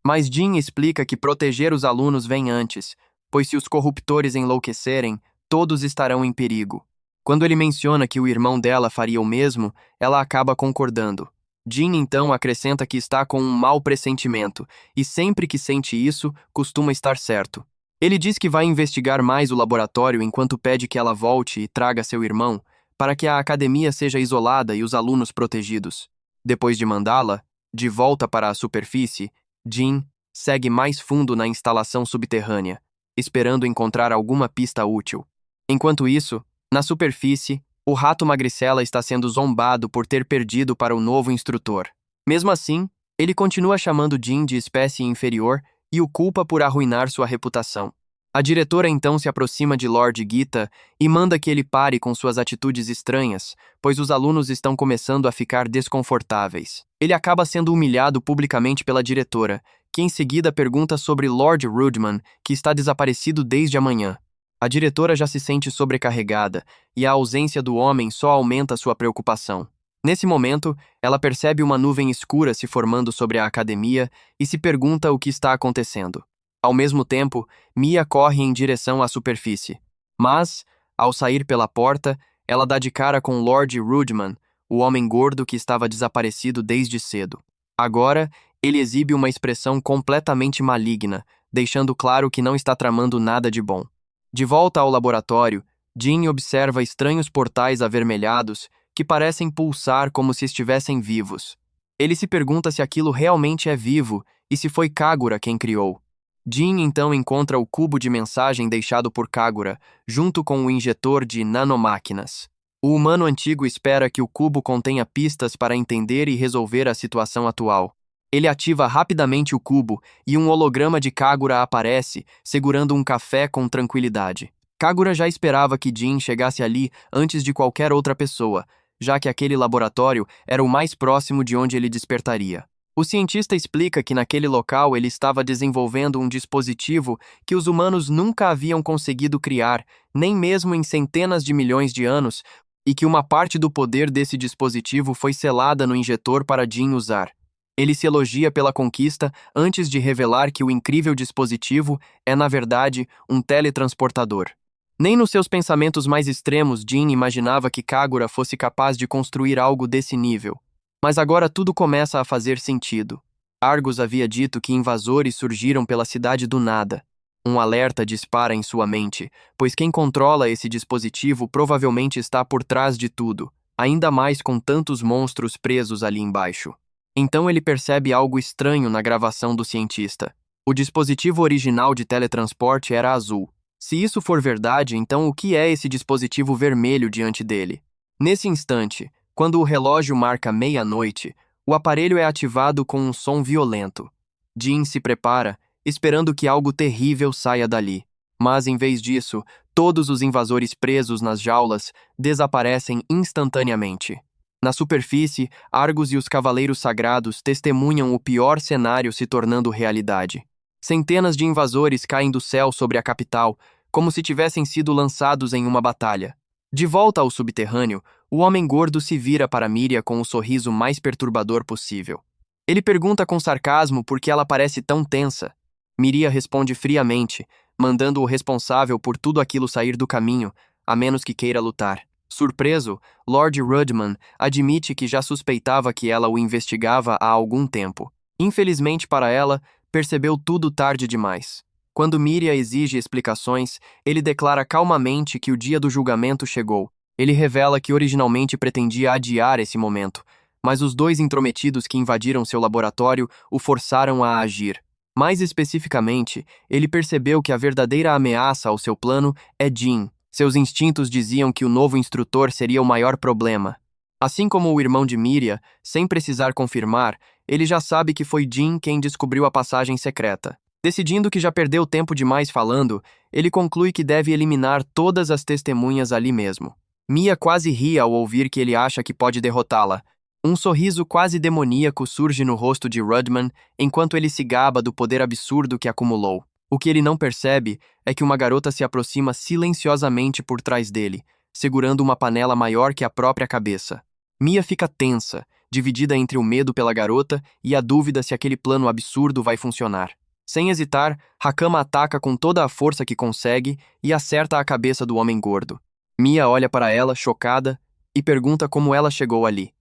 Mas Jin explica que proteger os alunos vem antes, pois se os corruptores enlouquecerem, todos estarão em perigo. Quando ele menciona que o irmão dela faria o mesmo, ela acaba concordando. Jin então acrescenta que está com um mau pressentimento, e sempre que sente isso, costuma estar certo. Ele diz que vai investigar mais o laboratório enquanto pede que ela volte e traga seu irmão, para que a academia seja isolada e os alunos protegidos. Depois de mandá-la, de volta para a superfície, Jin segue mais fundo na instalação subterrânea, esperando encontrar alguma pista útil. Enquanto isso, na superfície, o rato magricela está sendo zombado por ter perdido para o novo instrutor. Mesmo assim, ele continua chamando Jin de espécie inferior e o culpa por arruinar sua reputação. A diretora então se aproxima de Lord Gita e manda que ele pare com suas atitudes estranhas, pois os alunos estão começando a ficar desconfortáveis. Ele acaba sendo humilhado publicamente pela diretora, que em seguida pergunta sobre Lord Rudman, que está desaparecido desde a manhã. A diretora já se sente sobrecarregada, e a ausência do homem só aumenta sua preocupação. Nesse momento, ela percebe uma nuvem escura se formando sobre a academia e se pergunta o que está acontecendo. Ao mesmo tempo, Mia corre em direção à superfície. Mas, ao sair pela porta, ela dá de cara com Lord Rudman, o homem gordo que estava desaparecido desde cedo. Agora, ele exibe uma expressão completamente maligna, deixando claro que não está tramando nada de bom. De volta ao laboratório, Jin observa estranhos portais avermelhados que parecem pulsar como se estivessem vivos. Ele se pergunta se aquilo realmente é vivo e se foi Kagura quem criou. Jin então encontra o cubo de mensagem deixado por Kagura, junto com o injetor de nanomáquinas. O humano antigo espera que o cubo contenha pistas para entender e resolver a situação atual. Ele ativa rapidamente o cubo e um holograma de Kagura aparece, segurando um café com tranquilidade. Kagura já esperava que Jin chegasse ali antes de qualquer outra pessoa, já que aquele laboratório era o mais próximo de onde ele despertaria. O cientista explica que naquele local ele estava desenvolvendo um dispositivo que os humanos nunca haviam conseguido criar, nem mesmo em centenas de milhões de anos, e que uma parte do poder desse dispositivo foi selada no injetor para Jin usar. Ele se elogia pela conquista antes de revelar que o incrível dispositivo é, na verdade, um teletransportador. Nem nos seus pensamentos mais extremos Jin imaginava que Kagura fosse capaz de construir algo desse nível. Mas agora tudo começa a fazer sentido. Argus havia dito que invasores surgiram pela cidade do nada. Um alerta dispara em sua mente, pois quem controla esse dispositivo provavelmente está por trás de tudo. ainda mais com tantos monstros presos ali embaixo. Então ele percebe algo estranho na gravação do cientista. O dispositivo original de teletransporte era azul. Se isso for verdade, então o que é esse dispositivo vermelho diante dele? Nesse instante, quando o relógio marca meia-noite, o aparelho é ativado com um som violento. Jin se prepara, esperando que algo terrível saia dali. Mas, em vez disso, todos os invasores presos nas jaulas desaparecem instantaneamente. Na superfície, Argus e os Cavaleiros Sagrados testemunham o pior cenário se tornando realidade. Centenas de invasores caem do céu sobre a capital, como se tivessem sido lançados em uma batalha. De volta ao subterrâneo, o homem gordo se vira para Miria com o sorriso mais perturbador possível. Ele pergunta com sarcasmo por que ela parece tão tensa. Miria responde friamente, mandando o responsável por tudo aquilo sair do caminho, a menos que queira lutar. Surpreso, Lord Rudman admite que já suspeitava que ela o investigava há algum tempo. Infelizmente para ela, percebeu tudo tarde demais. Quando Miria exige explicações, ele declara calmamente que o dia do julgamento chegou. Ele revela que originalmente pretendia adiar esse momento, mas os dois intrometidos que invadiram seu laboratório o forçaram a agir. Mais especificamente, ele percebeu que a verdadeira ameaça ao seu plano é Jin. Seus instintos diziam que o novo instrutor seria o maior problema. Assim como o irmão de Miria, sem precisar confirmar, ele já sabe que foi Jin quem descobriu a passagem secreta. Decidindo que já perdeu tempo demais falando, ele conclui que deve eliminar todas as testemunhas ali mesmo. Mia quase ri ao ouvir que ele acha que pode derrotá-la. Um sorriso quase demoníaco surge no rosto de Rudman enquanto ele se gaba do poder absurdo que acumulou. O que ele não percebe é que uma garota se aproxima silenciosamente por trás dele, segurando uma panela maior que a própria cabeça. Mia fica tensa, dividida entre o medo pela garota e a dúvida se aquele plano absurdo vai funcionar. Sem hesitar, Hakama ataca com toda a força que consegue e acerta a cabeça do homem gordo. Mia olha para ela, chocada, e pergunta como ela chegou ali.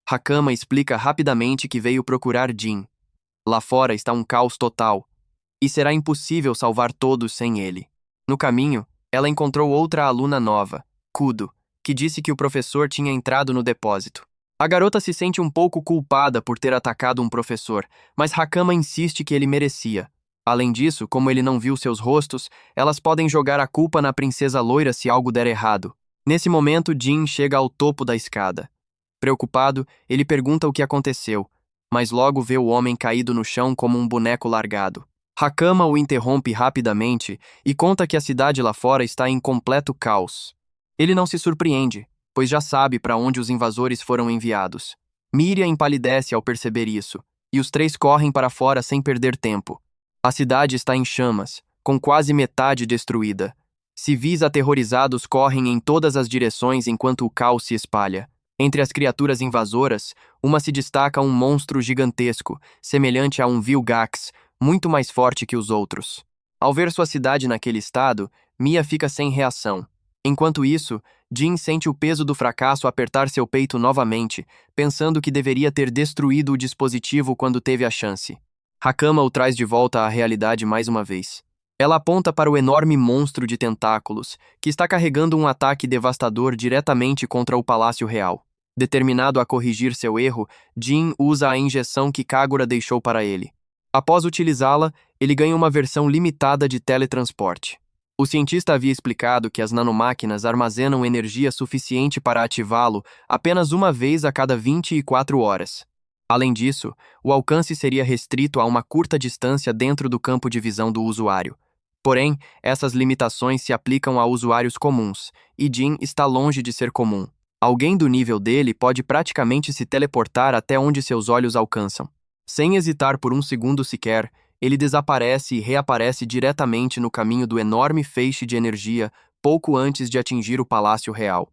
Hakama explica rapidamente que veio procurar Jin. Lá fora está um caos total, e será impossível salvar todos sem ele. No caminho, ela encontrou outra aluna nova, Kudo, que disse que o professor tinha entrado no depósito. A garota se sente um pouco culpada por ter atacado um professor, mas Hakama insiste que ele merecia. Além disso, como ele não viu seus rostos, elas podem jogar a culpa na princesa loira se algo der errado. Nesse momento, Jin chega ao topo da escada. Preocupado, ele pergunta o que aconteceu, mas logo vê o homem caído no chão como um boneco largado. Hakama o interrompe rapidamente e conta que a cidade lá fora está em completo caos. Ele não se surpreende, pois já sabe para onde os invasores foram enviados. Miria empalidece ao perceber isso, e os três correm para fora sem perder tempo. A cidade está em chamas, com quase metade destruída. Civis aterrorizados correm em todas as direções enquanto o caos se espalha. Entre as criaturas invasoras, uma se destaca um monstro gigantesco, semelhante a um Vilgax, muito mais forte que os outros. Ao ver sua cidade naquele estado, Mia fica sem reação. Enquanto isso, Jin sente o peso do fracasso apertar seu peito novamente, pensando que deveria ter destruído o dispositivo quando teve a chance. Hakama o traz de volta à realidade mais uma vez. Ela aponta para o enorme monstro de tentáculos, que está carregando um ataque devastador diretamente contra o Palácio Real. Determinado a corrigir seu erro, Jin usa a injeção que Kagura deixou para ele. Após utilizá-la, ele ganha uma versão limitada de teletransporte. O cientista havia explicado que as nanomáquinas armazenam energia suficiente para ativá-lo apenas uma vez a cada 24 horas. Além disso, o alcance seria restrito a uma curta distância dentro do campo de visão do usuário. Porém, essas limitações se aplicam a usuários comuns, e Jin está longe de ser comum. Alguém do nível dele pode praticamente se teleportar até onde seus olhos alcançam. Sem hesitar por um segundo sequer, ele desaparece e reaparece diretamente no caminho do enorme feixe de energia pouco antes de atingir o Palácio Real.